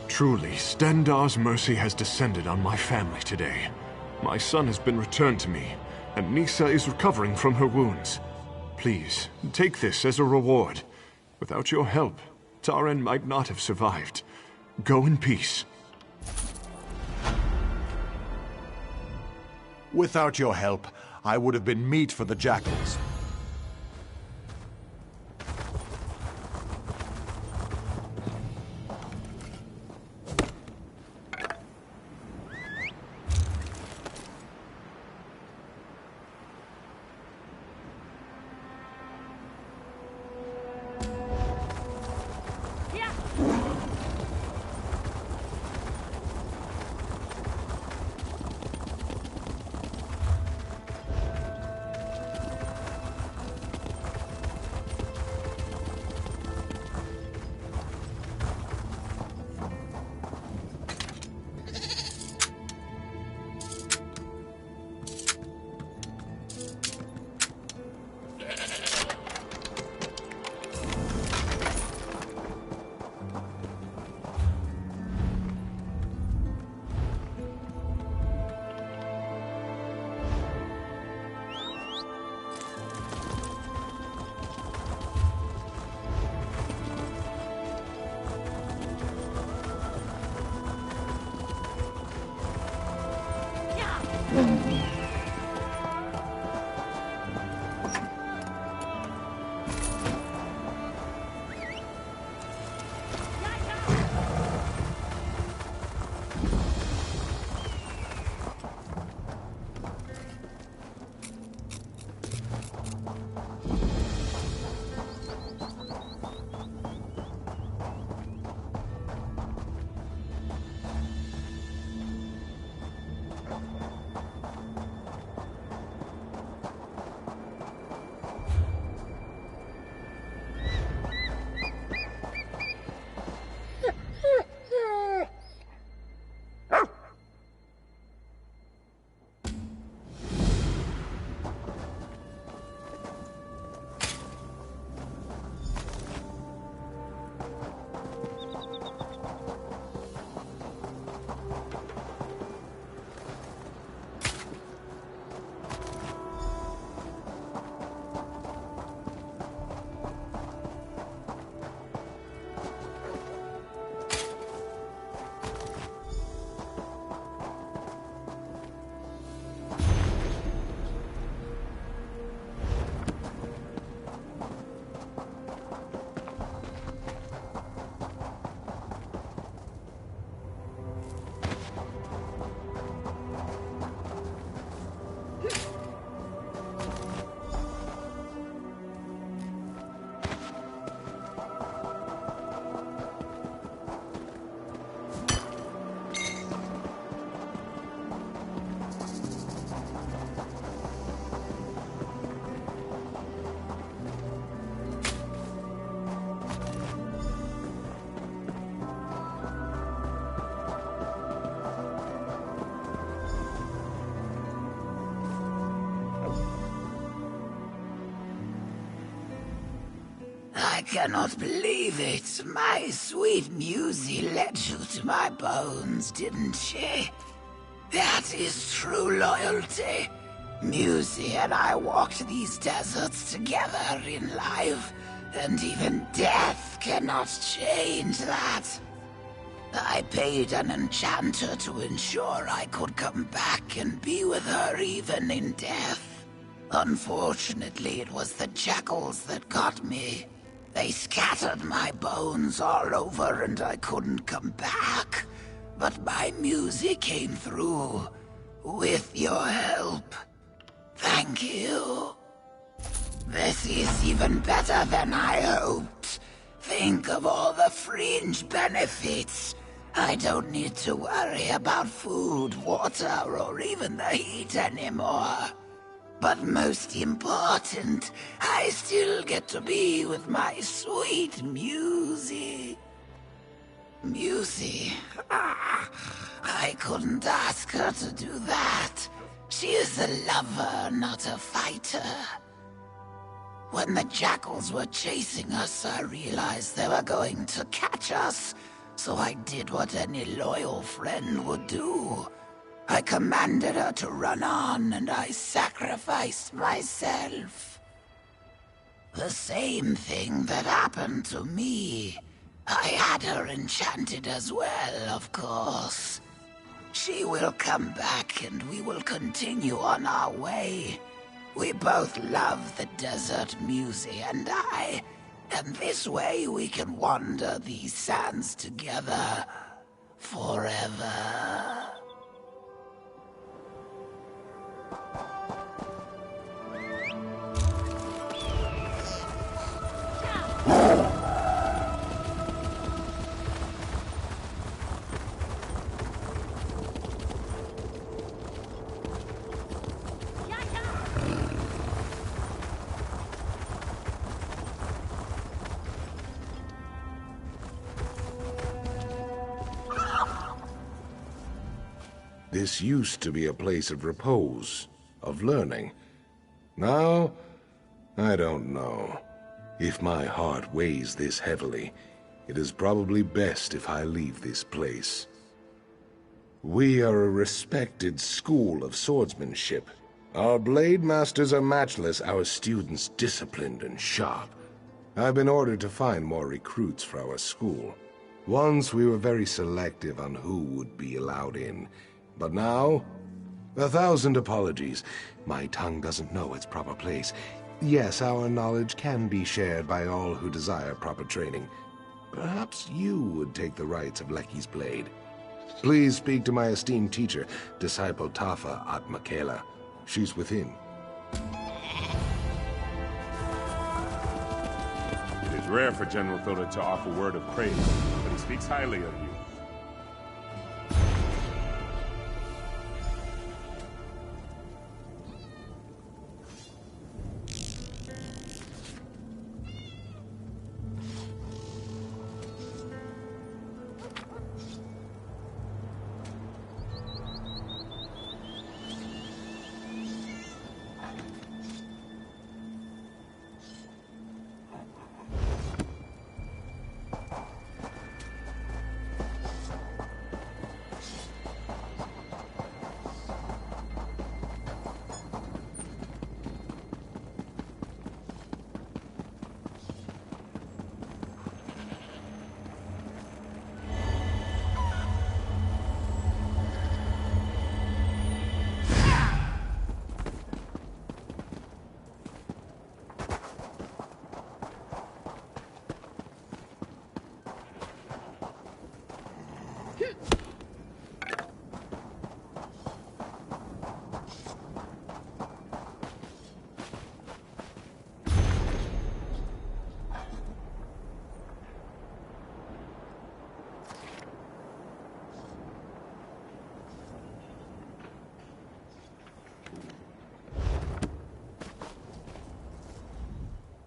Truly, Stendarr's mercy has descended on my family today. My son has been returned to me, and Nisa is recovering from her wounds. Please, take this as a reward. Without your help, Taran might not have survived. Go in peace. Without your help, I would have been meat for the jackals. I cannot believe it. My sweet Musie led you to my bones, didn't she? That is true loyalty. Musie and I walked these deserts together in life, and even death cannot change that. I paid an enchanter to ensure I could come back and be with her even in death. Unfortunately, it was the jackals that got me. They scattered my bones all over and I couldn't come back. But my music came through. With your help. Thank you. This is even better than I hoped. Think of all the fringe benefits. I don't need to worry about food, water, or even the heat anymore. But most important, I still get to be with my sweet Musie. Musie? I couldn't ask her to do that. She is a lover, not a fighter. When the jackals were chasing us, I realized they were going to catch us. So I did what any loyal friend would do. I commanded her to run on, and I sacrificed myself. The same thing that happened to me. I had her enchanted as well, of course. She will come back, and we will continue on our way. We both love the desert, Musi and I, and this way we can wander these sands together forever. This used to be a place of repose, of learning. Now, I don't know. If my heart weighs this heavily, it is probably best if I leave this place. We are a respected school of swordsmanship. Our blade masters are matchless, our students disciplined and sharp. I've been ordered to find more recruits for our school. Once we were very selective on who would be allowed in. But now, 1,000 apologies. My tongue doesn't know its proper place. Yes, our knowledge can be shared by all who desire proper training. Perhaps you would take the rights of Lecky's blade. Please speak to my esteemed teacher, disciple Tafa at Makela. She's within. It is rare for General Thota to offer word of praise, but he speaks highly of you.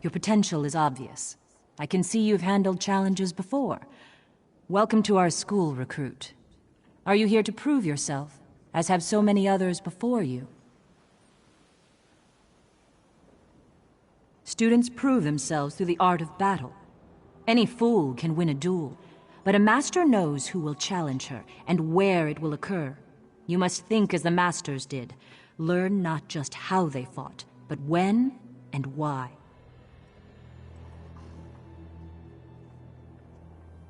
Your potential is obvious. I can see you've handled challenges before. Welcome to our school, recruit. Are you here to prove yourself, as have so many others before you? Students prove themselves through the art of battle. Any fool can win a duel, but a master knows who will challenge her and where it will occur. You must think as the masters did. Learn not just how they fought, but when and why.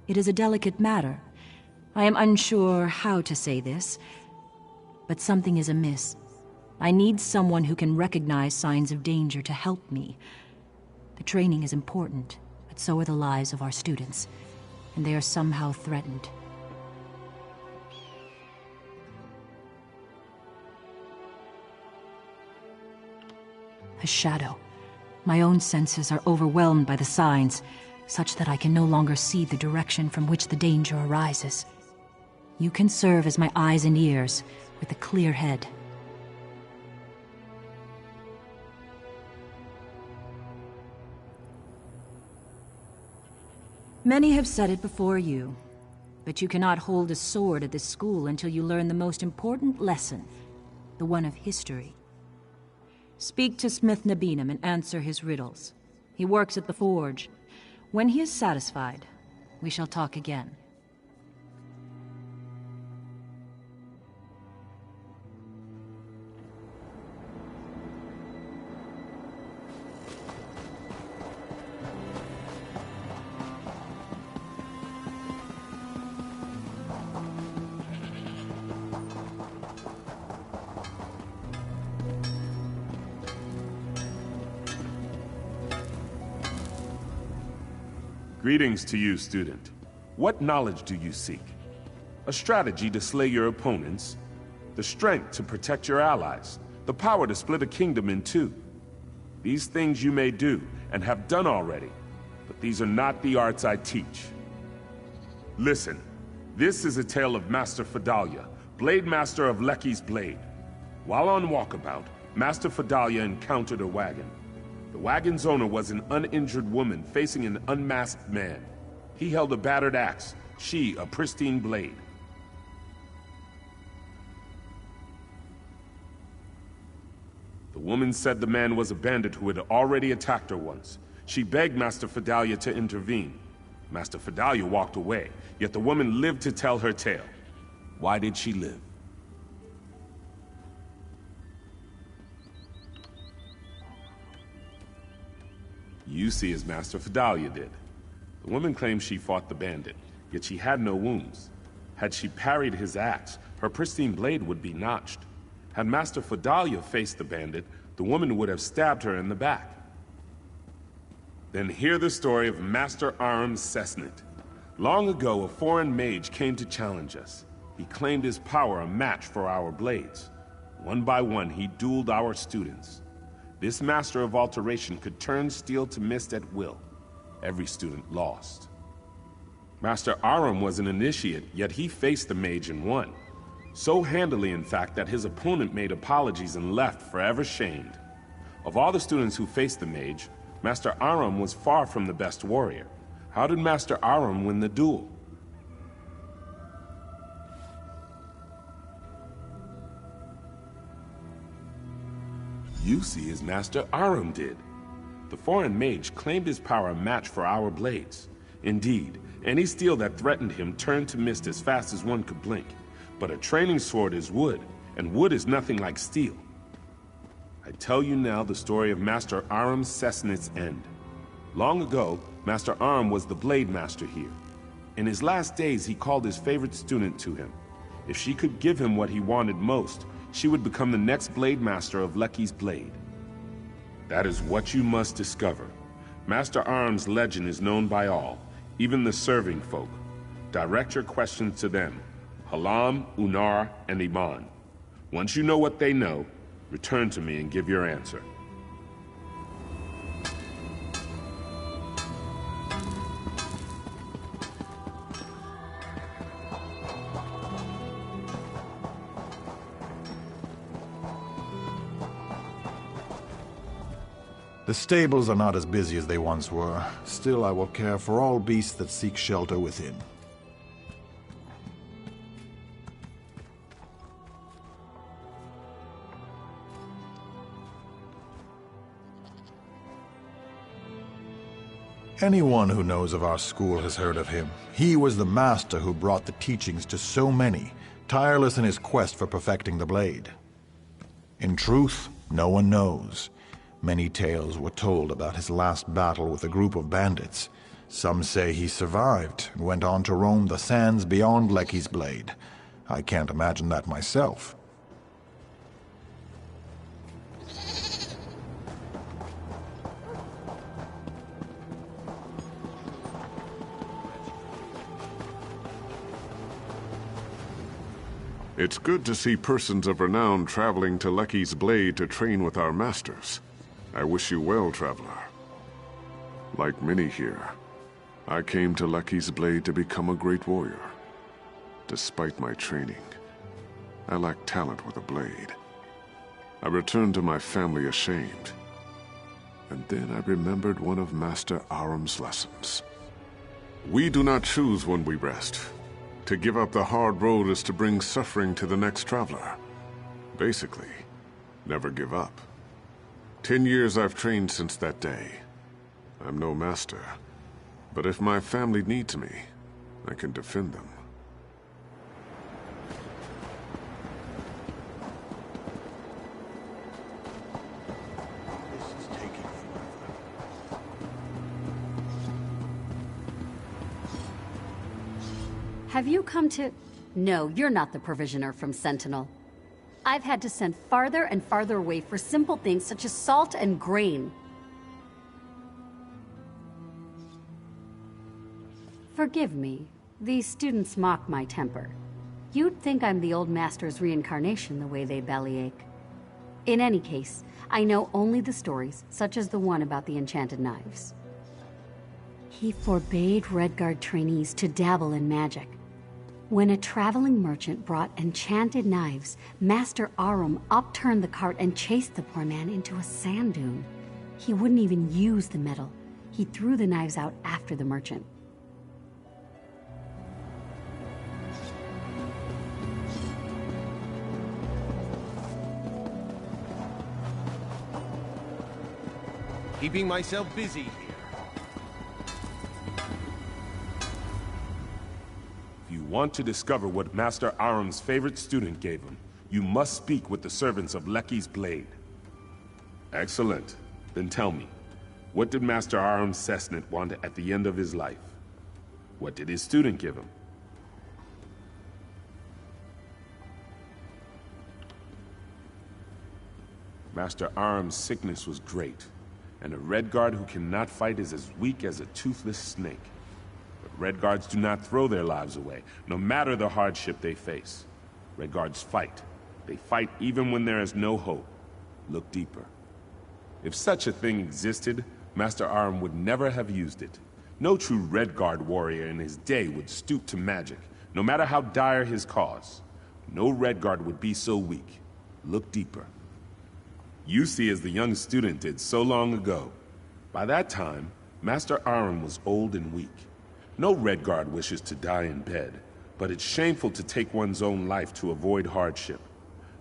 It is a delicate matter. I am unsure how to say this, but something is amiss. I need someone who can recognize signs of danger to help me. The training is important, but so are the lives of our students, and they are somehow threatened. A shadow. My own senses are overwhelmed by the signs, such that I can no longer see the direction from which the danger arises. You can serve as my eyes and ears, with a clear head. Many have said it before you, but you cannot hold a sword at this school until you learn the most important lesson, the one of history. Speak to Smith Nabinum and answer his riddles. He works at the forge. When he is satisfied, we shall talk again. Greetings to you, student. What knowledge do you seek? A strategy to slay your opponents, the strength to protect your allies, the power to split a kingdom in two. These things you may do, and have done already, but these are not the arts I teach. Listen, this is a tale of Master Fedalia, Blade Master of Lecky's Blade. While on walkabout, Master Fedalia encountered a wagon. The wagon's owner was an uninjured woman facing an unmasked man. He held a battered axe, she a pristine blade. The woman said the man was a bandit who had already attacked her once. She begged Master Fedalia to intervene. Master Fedalia walked away, yet the woman lived to tell her tale. Why did she live? You see as Master Fedalia did. The woman claims she fought the bandit, yet she had no wounds. Had she parried his axe, her pristine blade would be notched. Had Master Fedalia faced the bandit, the woman would have stabbed her in the back. Then hear the story of Master Aram Cessnit. Long ago, a foreign mage came to challenge us. He claimed his power a match for our blades. One by one, he dueled our students. This master of alteration could turn steel to mist at will. Every student lost. Master Aram was an initiate, yet he faced the mage and won. So handily, in fact, that his opponent made apologies and left forever shamed. Of all the students who faced the mage, Master Aram was far from the best warrior. How did Master Aram win the duel? You see as Master Aram did. The foreign mage claimed his power a match for our blades. Indeed, any steel that threatened him turned to mist as fast as one could blink. But a training sword is wood, and wood is nothing like steel. I tell you now the story of Master Aram Cessnit's end. Long ago, Master Aram was the blade master here. In his last days, he called his favorite student to him. If she could give him what he wanted most, she would become the next blade master of Lecky's Blade. That is what you must discover. Master Aram's legend is known by all, even the serving folk. Direct your questions to them, Halam, Unar, and Iman. Once you know what they know, return to me and give your answer. The stables are not as busy as they once were. Still, I will care for all beasts that seek shelter within. Anyone who knows of our school has heard of him. He was the master who brought the teachings to so many, tireless in his quest for perfecting the blade. In truth, no one knows. Many tales were told about his last battle with a group of bandits. Some say he survived and went on to roam the sands beyond Lecky's Blade. I can't imagine that myself. It's good to see persons of renown traveling to Lecky's Blade to train with our masters. I wish you well, traveler. Like many here, I came to Lecky's Blade to become a great warrior. Despite my training, I lack talent with a blade. I returned to my family ashamed. And then I remembered one of Master Aram's lessons. We do not choose when we rest. To give up the hard road is to bring suffering to the next traveler. Basically, never give up. 10 years I've trained since that day. I'm no master. But if my family needs me, I can defend them. Have you come to... No, you're not the provisioner from Sentinel. I've had to send farther and farther away for simple things such as salt and grain. Forgive me. These students mock my temper. You'd think I'm the old master's reincarnation the way they bellyache. In any case, I know only the stories, such as the one about the enchanted knives. He forbade Redguard trainees to dabble in magic. When a traveling merchant brought enchanted knives, Master Arum upturned the cart and chased the poor man into a sand dune. He wouldn't even use the metal. He threw the knives out after the merchant. Keeping myself busy here. If you want to discover what Master Arum's favorite student gave him, you must speak with the servants of Lecky's blade. Excellent. Then tell me, what did Master Arum Cessnant want at the end of his life? What did his student give him? Master Arum's sickness was great, and a Redguard who cannot fight is as weak as a toothless snake. But Redguards do not throw their lives away, no matter the hardship they face. Redguards fight. They fight even when there is no hope. Look deeper. If such a thing existed, Master Arum would never have used it. No true Redguard warrior in his day would stoop to magic, no matter how dire his cause. No Redguard would be so weak. Look deeper. You see as the young student did so long ago. By that time, Master Arum was old and weak. No Redguard wishes to die in bed, but it's shameful to take one's own life to avoid hardship.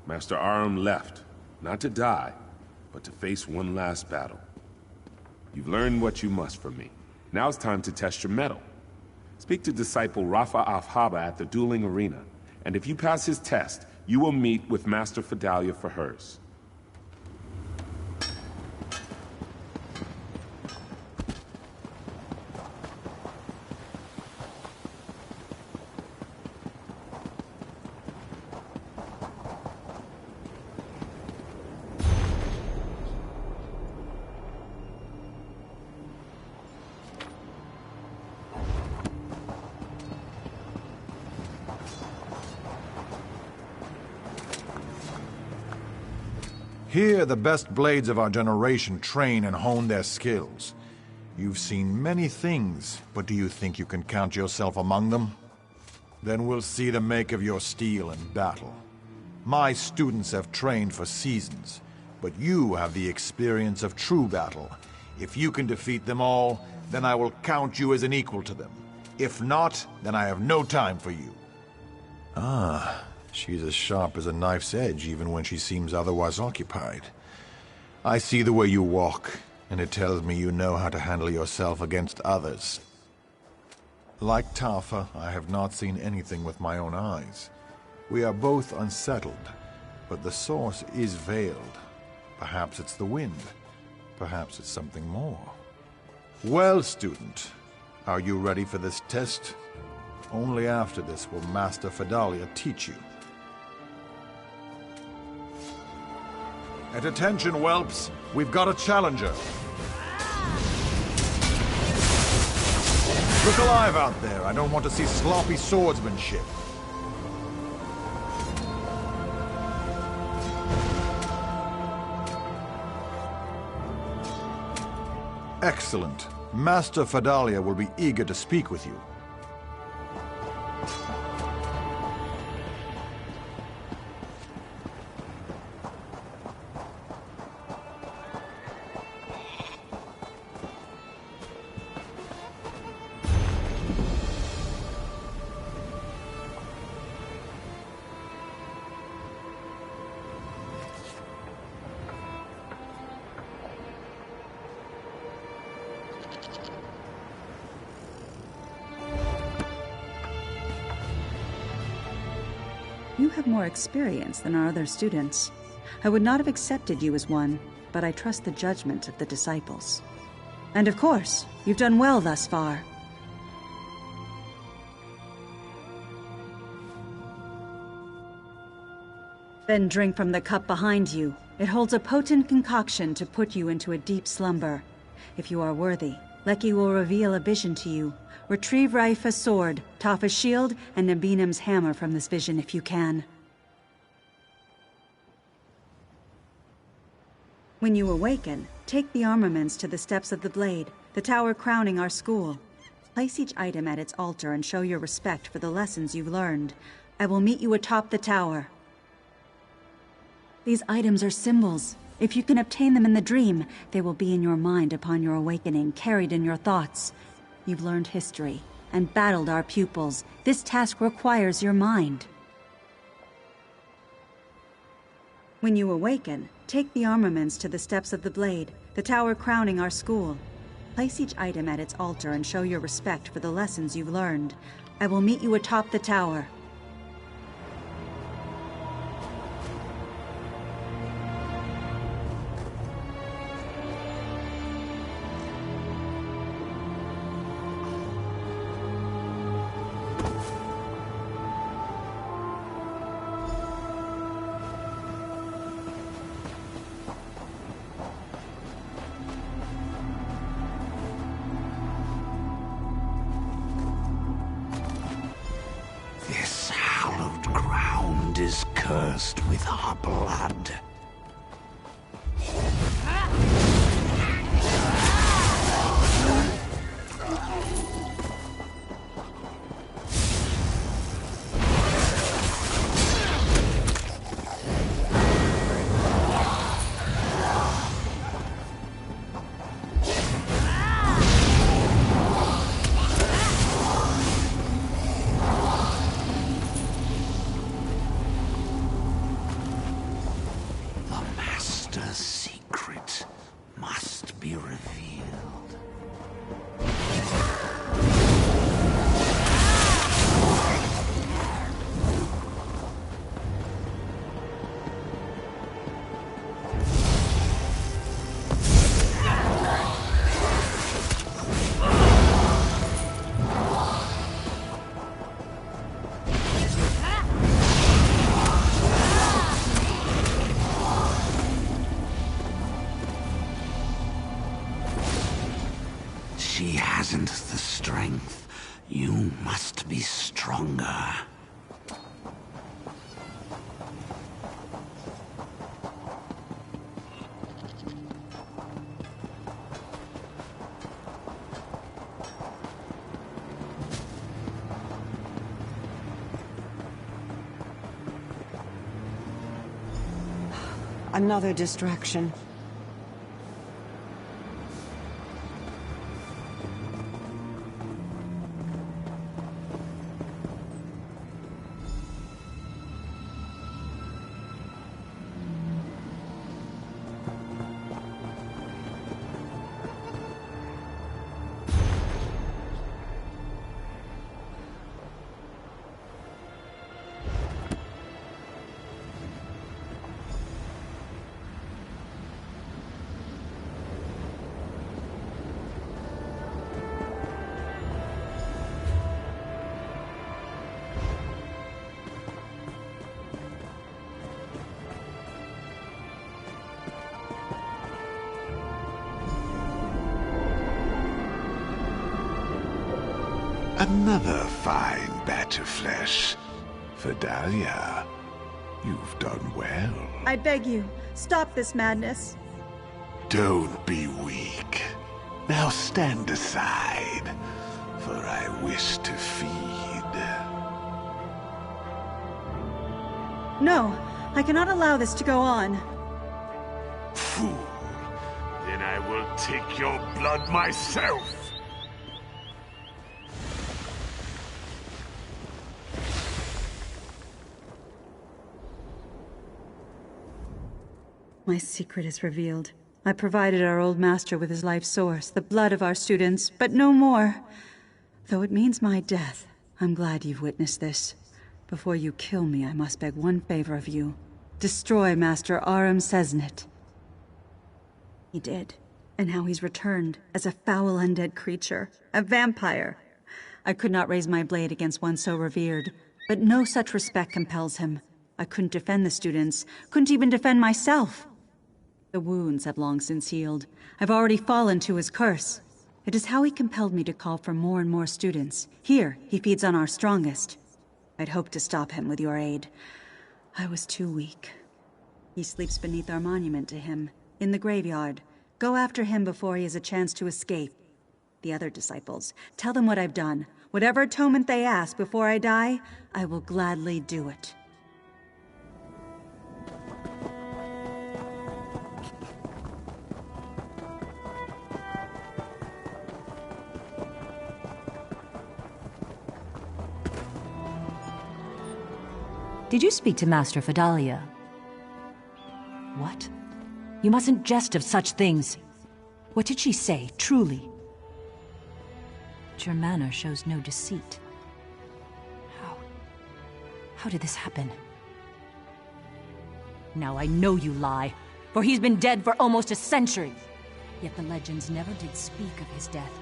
Master Arum left, not to die, but to face one last battle. You've learned what you must from me. Now it's time to test your mettle. Speak to disciple Rafa Afhaba at the dueling arena, and if you pass his test, you will meet with Master Fidalia for hers. Here, the best blades of our generation train and hone their skills. You've seen many things, but do you think you can count yourself among them? Then we'll see the make of your steel in battle. My students have trained for seasons, but you have the experience of true battle. If you can defeat them all, then I will count you as an equal to them. If not, then I have no time for you. Ah. She's as sharp as a knife's edge, even when she seems otherwise occupied. I see the way you walk, and it tells me you know how to handle yourself against others. Like Tafa, I have not seen anything with my own eyes. We are both unsettled, but the source is veiled. Perhaps it's the wind. Perhaps it's something more. Well, student, are you ready for this test? Only after this will Master Fidalia teach you. At attention, whelps. We've got a challenger. Look alive out there. I don't want to see sloppy swordsmanship. Excellent. Master Fidalia will be eager to speak with you. You have more experience than our other students. I would not have accepted you as one, but I trust the judgment of the disciples. And of course, you've done well thus far. Then drink from the cup behind you. It holds a potent concoction to put you into a deep slumber. If you are worthy, Lecky will reveal a vision to you. Retrieve Raifa's sword, Tafa's shield, and Nabinim's hammer from this vision if you can. When you awaken, take the armaments to the steps of the blade, the tower crowning our school. Place each item at its altar and show your respect for the lessons you've learned. I will meet you atop the tower. These items are symbols. If you can obtain them in the dream, they will be in your mind upon your awakening, carried in your thoughts. You've learned history and battled our pupils. This task requires your mind. When you awaken, take the armaments to the steps of the blade, the tower crowning our school. Place each item at its altar and show your respect for the lessons you've learned. I will meet you atop the tower. This hallowed ground is cursed with our blood. She hasn't the strength. You must be stronger. Another distraction. Another fine batch of flesh. Vidalia, you've done well. I beg you, stop this madness. Don't be weak. Now stand aside, for I wish to feed. No, I cannot allow this to go on. Fool. Then I will take your blood myself. My secret is revealed. I provided our old master with his life source, the blood of our students, but no more. Though it means my death, I'm glad you've witnessed this. Before you kill me, I must beg one favor of you. Destroy Master Aram Sesnit. He did. And now he's returned as a foul undead creature. A vampire. I could not raise my blade against one so revered, but no such respect compels him. I couldn't defend the students, couldn't even defend myself. The wounds have long since healed. I've already fallen to his curse. It is how he compelled me to call for more and more students. Here, he feeds on our strongest. I'd hoped to stop him with your aid. I was too weak. He sleeps beneath our monument to him, in the graveyard. Go after him before he has a chance to escape. The other disciples, tell them what I've done. Whatever atonement they ask before I die, I will gladly do it. Did you speak to Master Fidalia? What? You mustn't jest of such things. What did she say, truly? But your manner shows no deceit. How did this happen? Now I know you lie, for he's been dead for almost a century. Yet the legends never did speak of his death.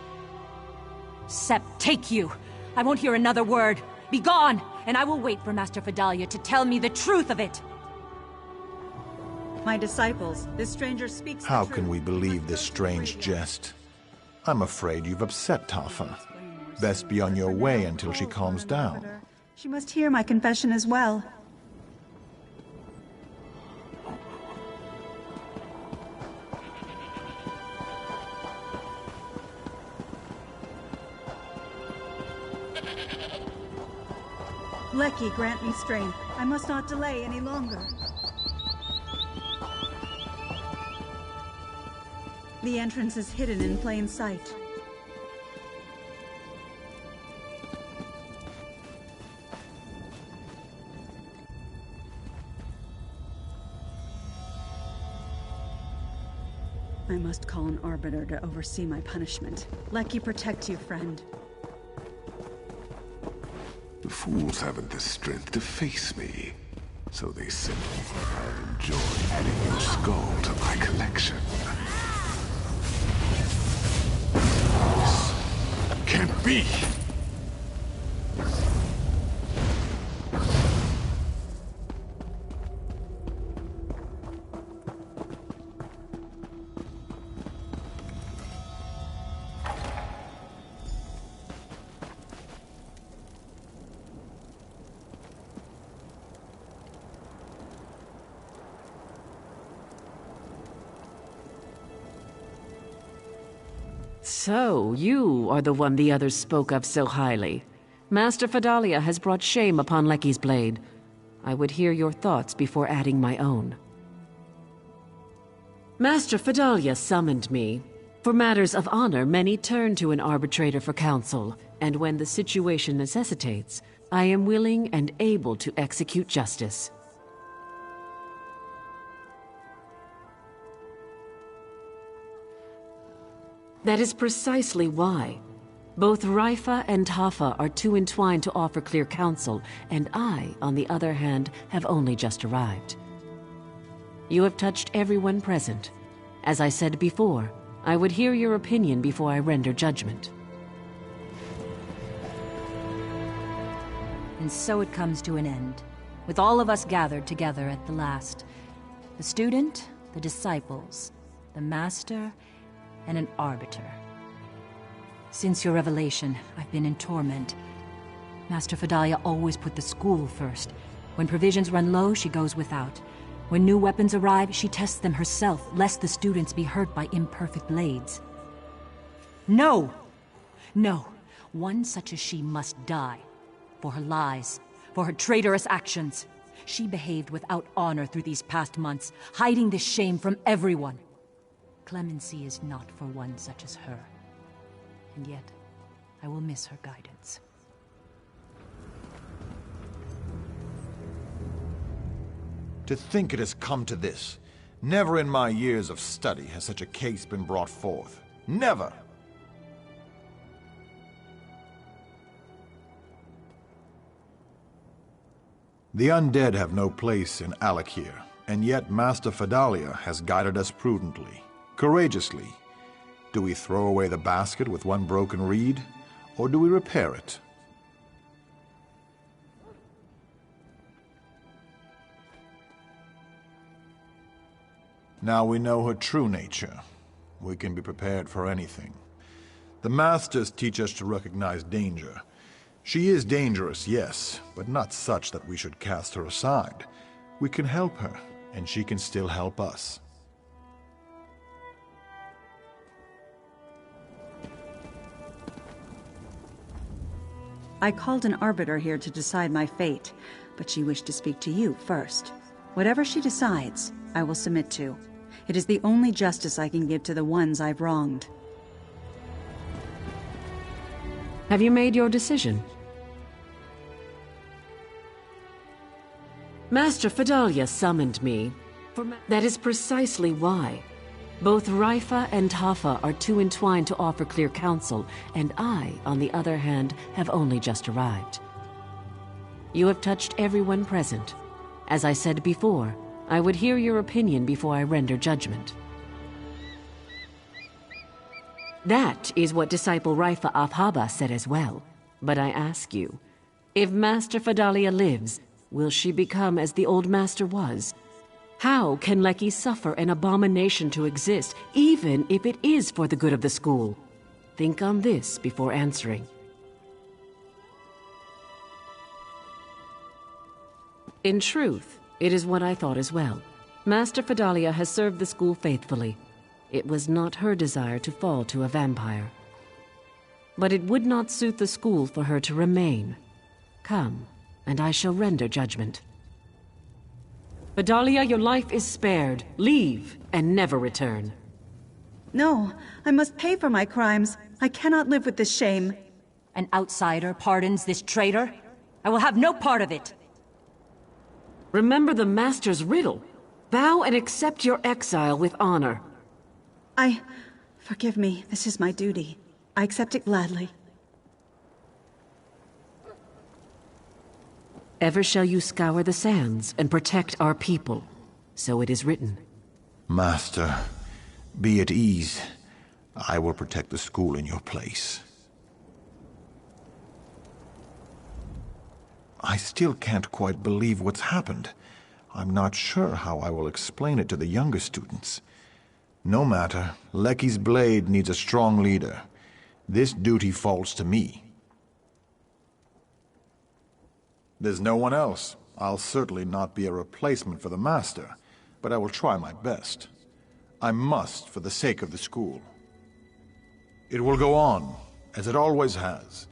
Sept, take you! I won't hear another word. Be gone, and I will wait for Master Fidalia to tell me the truth of it. My disciples, this stranger speaks How the truth. can we believe this strange jest? I'm afraid you've upset Tafa. Best be on your way until she calms down. She must hear my confession as well. Lecky, grant me strength. I must not delay any longer. The entrance is hidden in plain sight. I must call an arbiter to oversee my punishment. Lecky, protect you, friend. The fools haven't the strength to face me, so they simply think I'll enjoy adding your skull to my collection. This can't be! So, you are the one the others spoke of so highly. Master Fidalia has brought shame upon Lecky's blade. I would hear your thoughts before adding my own. Master Fidalia summoned me. For matters of honor, many turn to an arbitrator for counsel, and when the situation necessitates, I am willing and able to execute justice. That is precisely why. Both Raifa and Tafa are too entwined to offer clear counsel, and I, on the other hand, have only just arrived. You have touched everyone present. As I said before, I would hear your opinion before I render judgment. And so it comes to an end, with all of us gathered together at the last. The student, the disciples, the master, and an arbiter. Since your revelation, I've been in torment. Master Fidalia always put the school first. When provisions run low, she goes without. When new weapons arrive, she tests them herself, lest the students be hurt by imperfect blades. No! No! One such as she must die. For her lies, for her traitorous actions. She behaved without honor through these past months, hiding this shame from everyone. Clemency is not for one such as her. And yet, I will miss her guidance. To think it has come to this. Never in my years of study has such a case been brought forth. Never! The undead have no place in Alik'r, and yet Master Fedalia has guided us prudently, courageously. Do we throw away the basket with one broken reed, or do we repair it? Now we know her true nature. We can be prepared for anything. The Masters teach us to recognize danger. She is dangerous, yes, but not such that we should cast her aside. We can help her, and she can still help us. I called an arbiter here to decide my fate, but she wished to speak to you first. Whatever she decides, I will submit to. It is the only justice I can give to the ones I've wronged. Have you made your decision? Master Fedalia summoned me. That is precisely why. Both Raifa and Hafa are too entwined to offer clear counsel, and I, on the other hand, have only just arrived. You have touched everyone present. As I said before, I would hear your opinion before I render judgment. That is what disciple Raifa Afhaba said as well. But I ask you, if Master Fedalia lives, will she become as the old master was? How can Leki suffer an abomination to exist, even if it is for the good of the school? Think on this before answering. In truth, it is what I thought as well. Master Fedalia has served the school faithfully. It was not her desire to fall to a vampire. But it would not suit the school for her to remain. Come, and I shall render judgment. Fedalia, your life is spared. Leave, and never return. No, I must pay for my crimes. I cannot live with this shame. An outsider pardons this traitor? I will have no part of it. Remember the Master's riddle. Bow and accept your exile with honor. Forgive me, this is my duty. I accept it gladly. Ever shall you scour the sands and protect our people. So it is written. Master, be at ease. I will protect the school in your place. I still can't quite believe what's happened. I'm not sure how I will explain it to the younger students. No matter, Leki's blade needs a strong leader. This duty falls to me. There's no one else. I'll certainly not be a replacement for the Master, but I will try my best. I must, for the sake of the school. It will go on, as it always has.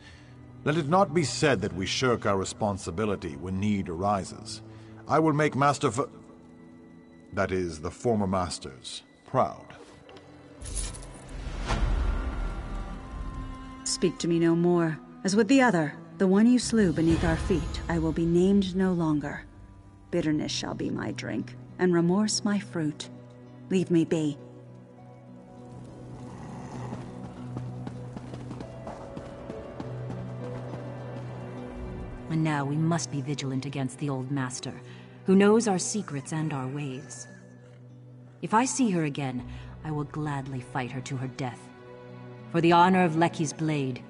Let it not be said that we shirk our responsibility when need arises. I will make that is, the former Masters, proud. Speak to me no more. As with the other, the one you slew beneath our feet, I will be named no longer. Bitterness shall be my drink, and remorse my fruit. Leave me be. And now we must be vigilant against the old master, who knows our secrets and our ways. If I see her again, I will gladly fight her to her death. For the honor of Leki's blade.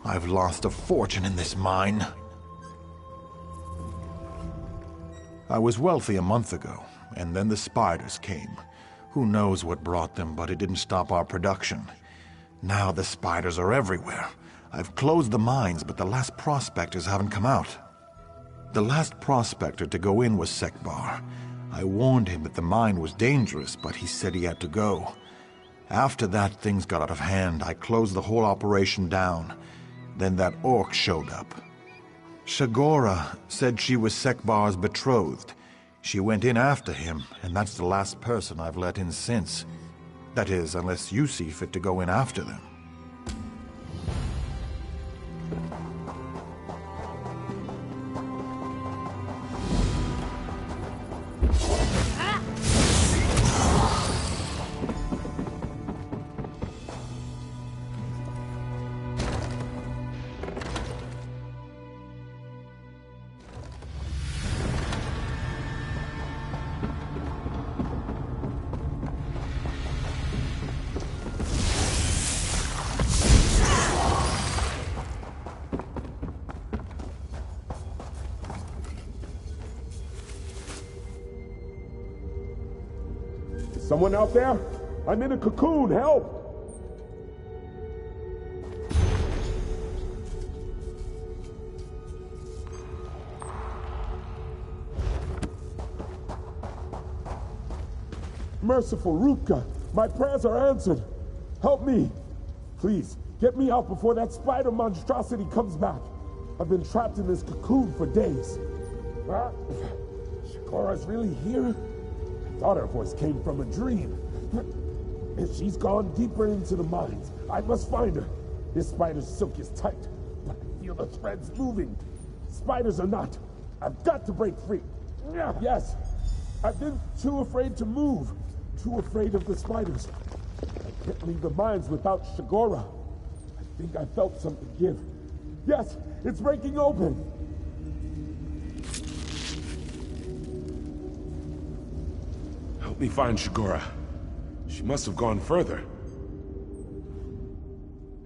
I've lost a fortune in this mine. I was wealthy a month ago, and then the spiders came. Who knows what brought them, but it didn't stop our production. Now the spiders are everywhere. I've closed the mines, but the last prospectors haven't come out. The last prospector to go in was Sekbar. I warned him that the mine was dangerous, but he said he had to go. After that, things got out of hand. I closed the whole operation down. Then that orc showed up. Shagora said she was Sekbar's betrothed. She went in after him, and that's the last person I've let in since. That is, unless you see fit to go in after them. Someone out there? I'm in a cocoon, help! Merciful Ruka, my prayers are answered. Help me. Please, get me out before that spider monstrosity comes back. I've been trapped in this cocoon for days. Shagora's really here? I thought her voice came from a dream. If she's gone deeper into the mines, I must find her. This spider's silk is tight, but I feel the threads moving. Spiders are not. I've got to break free. Yes, I've been too afraid to move. Too afraid of the spiders. I can't leave the mines without Shagora. I think I felt something give. Yes, it's breaking open. Help me find Shagora. She must have gone further.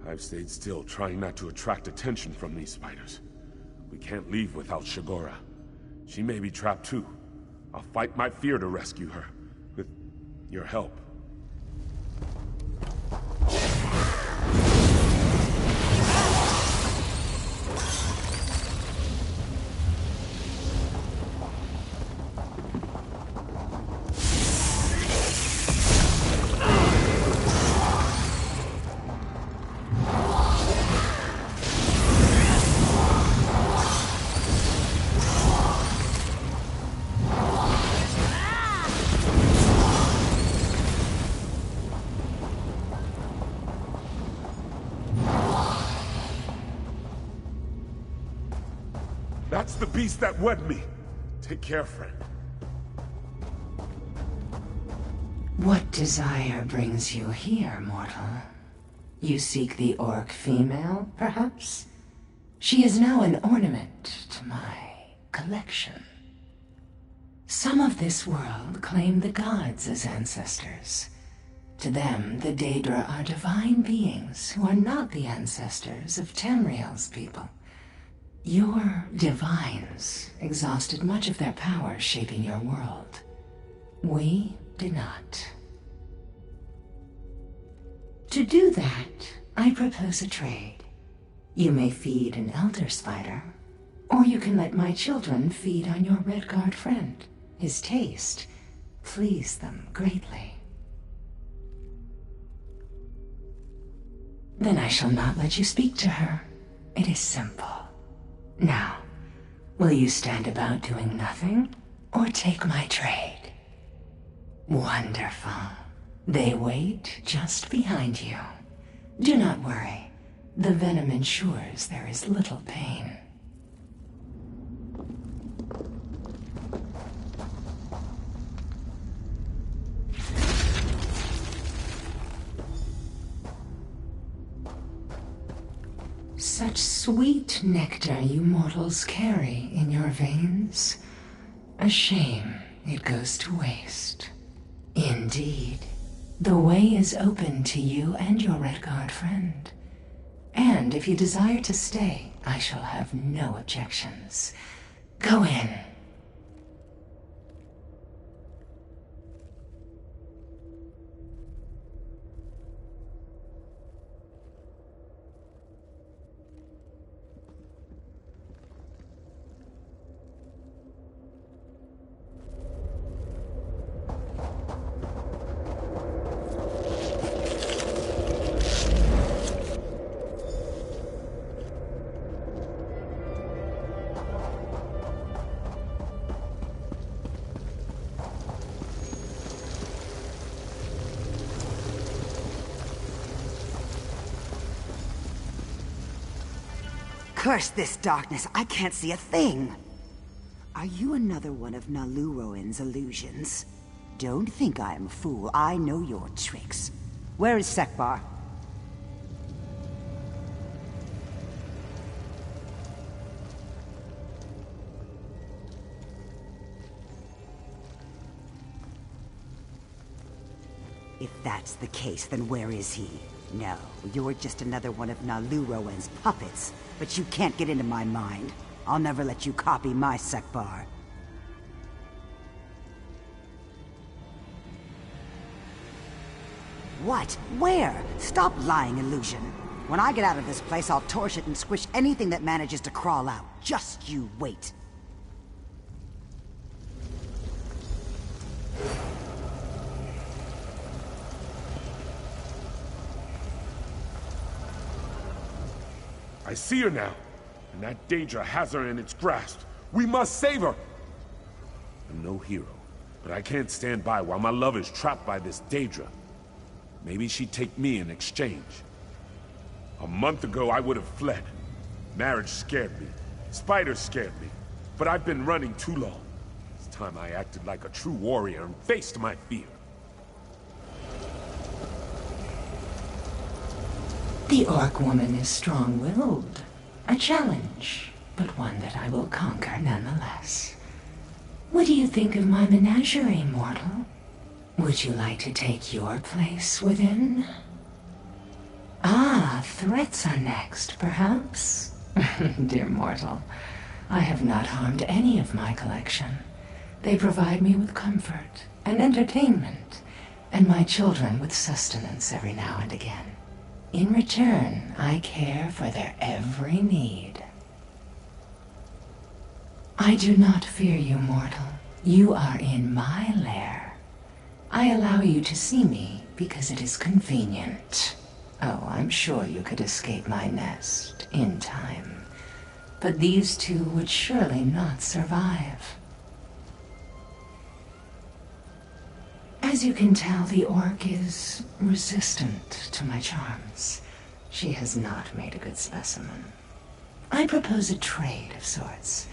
I've stayed still, trying not to attract attention from these spiders. We can't leave without Shagora. She may be trapped too. I'll fight my fear to rescue her. With your help. That's the beast that wed me. Take care, friend. What desire brings you here, mortal? You seek the orc female, perhaps? She is now an ornament to my collection. Some of this world claim the gods as ancestors. To them, the Daedra are divine beings who are not the ancestors of Tamriel's people. Your divines exhausted much of their power shaping your world. We did not. To do that, I propose a trade. You may feed an elder spider, or you can let my children feed on your Redguard friend. His taste pleased them greatly. Then I shall not let you speak to her. It is simple. Now, will you stand about doing nothing, or take my trade? Wonderful. They wait just behind you. Do not worry. The venom ensures there is little pain. Such sweet nectar you mortals carry in your veins. A shame it goes to waste. Indeed, the way is open to you and your Redguard friend. And And if you desire to stay, I shall have no objections. Go in. Curse this darkness, I can't see a thing! Are you another one of Naluroan's illusions? Don't think I am a fool, I know your tricks. Where is Sekbar? If that's the case, then where is he? No, you're just another one of Naluroan's puppets, but you can't get into my mind. I'll never let you copy my Sekbar. What? Where? Stop lying, Illusion. When I get out of this place, I'll torch it and squish anything that manages to crawl out. Just you wait. I see her now, and that danger has her in its grasp. We must save her! I'm no hero, but I can't stand by while my love is trapped by this Daedra. Maybe she'd take me in exchange. A month ago, I would have fled. Marriage scared me. Spiders scared me. But I've been running too long. It's time I acted like a true warrior and faced my fear. The Orc woman is strong-willed. A challenge, but one that I will conquer nonetheless. What do you think of my menagerie, mortal? Would you like to take your place within? Ah, threats are next, perhaps? Dear mortal, I have not harmed any of my collection. They provide me with comfort and entertainment, and my children with sustenance every now and again. In return, I care for their every need. I do not fear you, mortal. You are in my lair. I allow you to see me because it is convenient. Oh, I'm sure you could escape my nest in time. But these two would surely not survive. As you can tell, the Orc is resistant to my charms. She has not made a good specimen. I propose a trade of sorts.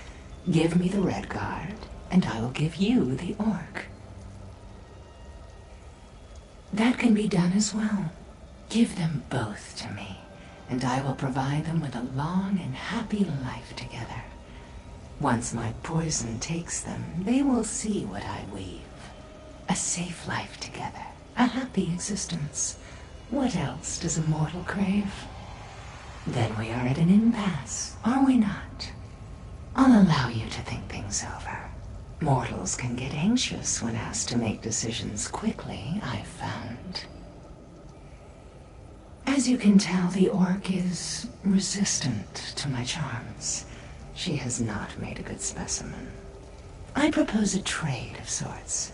Give me the Red Guard, and I will give you the Orc. That can be done as well. Give them both to me, and I will provide them with a long and happy life together. Once my poison takes them, they will see what I weave. A safe life together, a happy existence. What else does a mortal crave? Then we are at an impasse, are we not? I'll allow you to think things over. Mortals can get anxious when asked to make decisions quickly, I've found. As you can tell, the Orc is resistant to my charms. She has not made a good specimen. I propose a trade of sorts.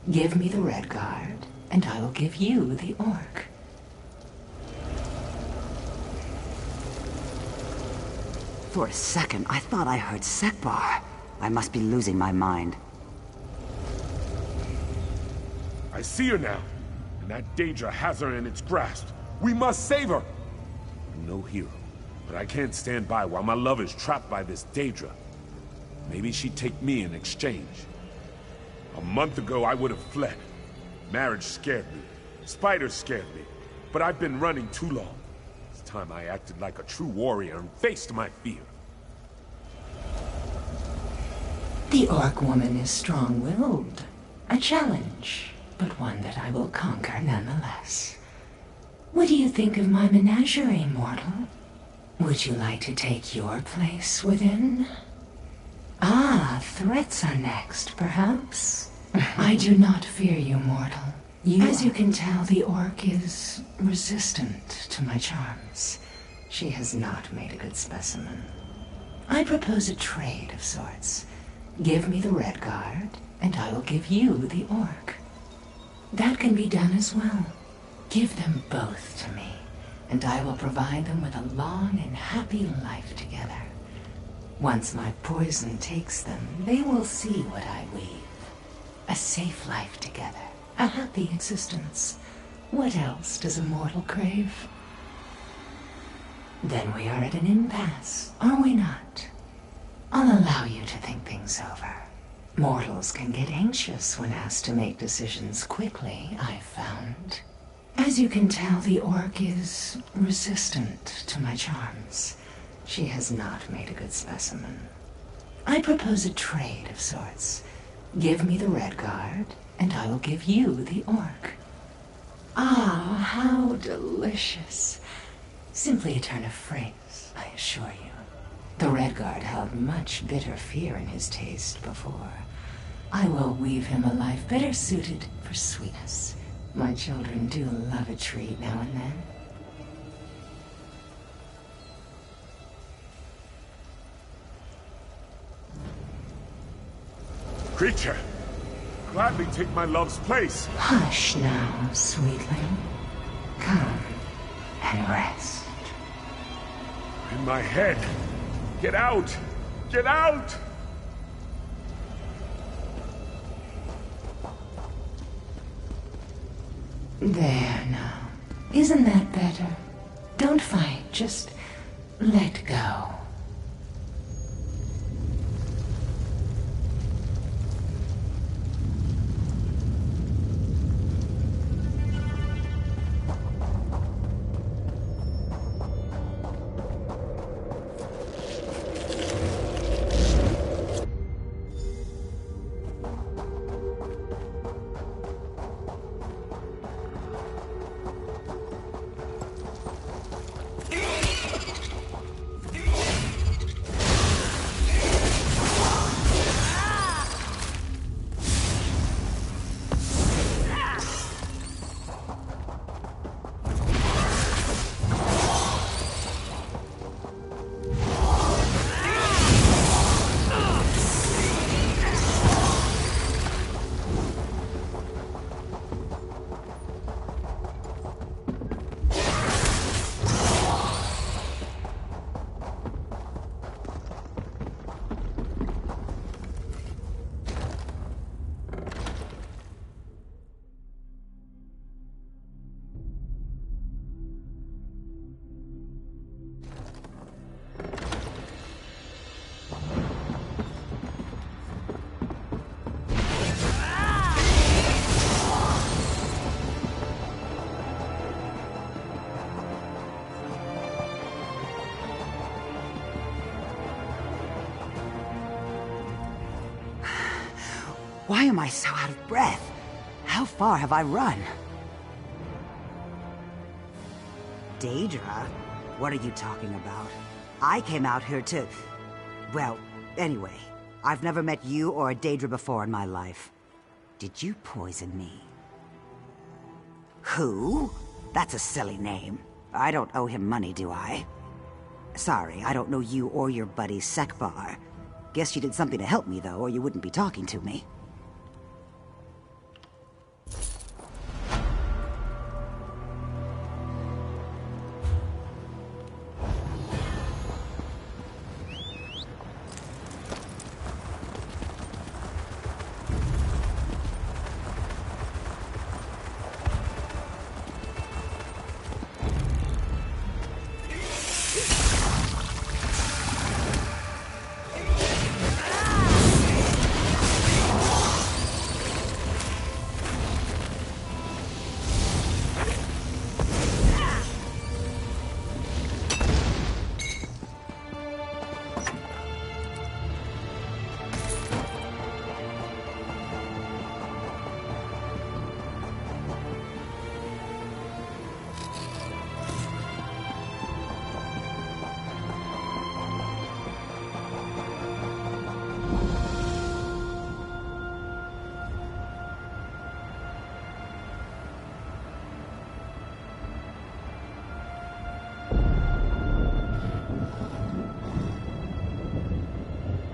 Give me the Red Guard, and I will give you the Orc. For a second, I thought I heard Sekbar. I must be losing my mind. I see her now, and that Daedra has her in its grasp. We must save her! I'm no hero, but I can't stand by while my love is trapped by this Daedra. Maybe she'd take me in exchange. A month ago, I would have fled. Marriage scared me. Spiders scared me. But I've been running too long. It's time I acted like a true warrior and faced my fear. The Orc woman is strong-willed. A challenge, but one that I will conquer nonetheless. What do you think of my menagerie, mortal? Would you like to take your place within? Ah, threats are next, perhaps? I do not fear you, mortal. As you can tell, the orc is resistant to my charms. She has not made a good specimen. I propose a trade of sorts. Give me the red guard, and I will give you the orc. That can be done as well. Give them both to me, and I will provide them with a long and happy life together. Once my poison takes them, they will see what I weave. A safe life together, a happy existence. What else does a mortal crave? Then we are at an impasse, are we not? I'll allow you to think things over. Mortals can get anxious when asked to make decisions quickly, I've found. As you can tell, the orc is resistant to my charms. She has not made a good specimen. I propose a trade of sorts. Give me the red guard, and I will give you the orc. Ah, how delicious. Simply a turn of phrase, I assure you. The red guard held much bitter fear in his taste before. I will weave him a life better suited for sweetness. My children do love a treat now and then. Creature, gladly take my love's place. Hush now, sweetling. Come and rest. In my head. Get out! Get out! There now. Isn't that better? Don't fight, just let go. Why am I so out of breath? How far have I run? Daedra? What are you talking about? I came out here to... Well, anyway, I've never met you or a Daedra before in my life. Did you poison me? Who? That's a silly name. I don't owe him money, do I? Sorry, I don't know you or your buddy Sekbar. Guess you did something to help me, though, or you wouldn't be talking to me.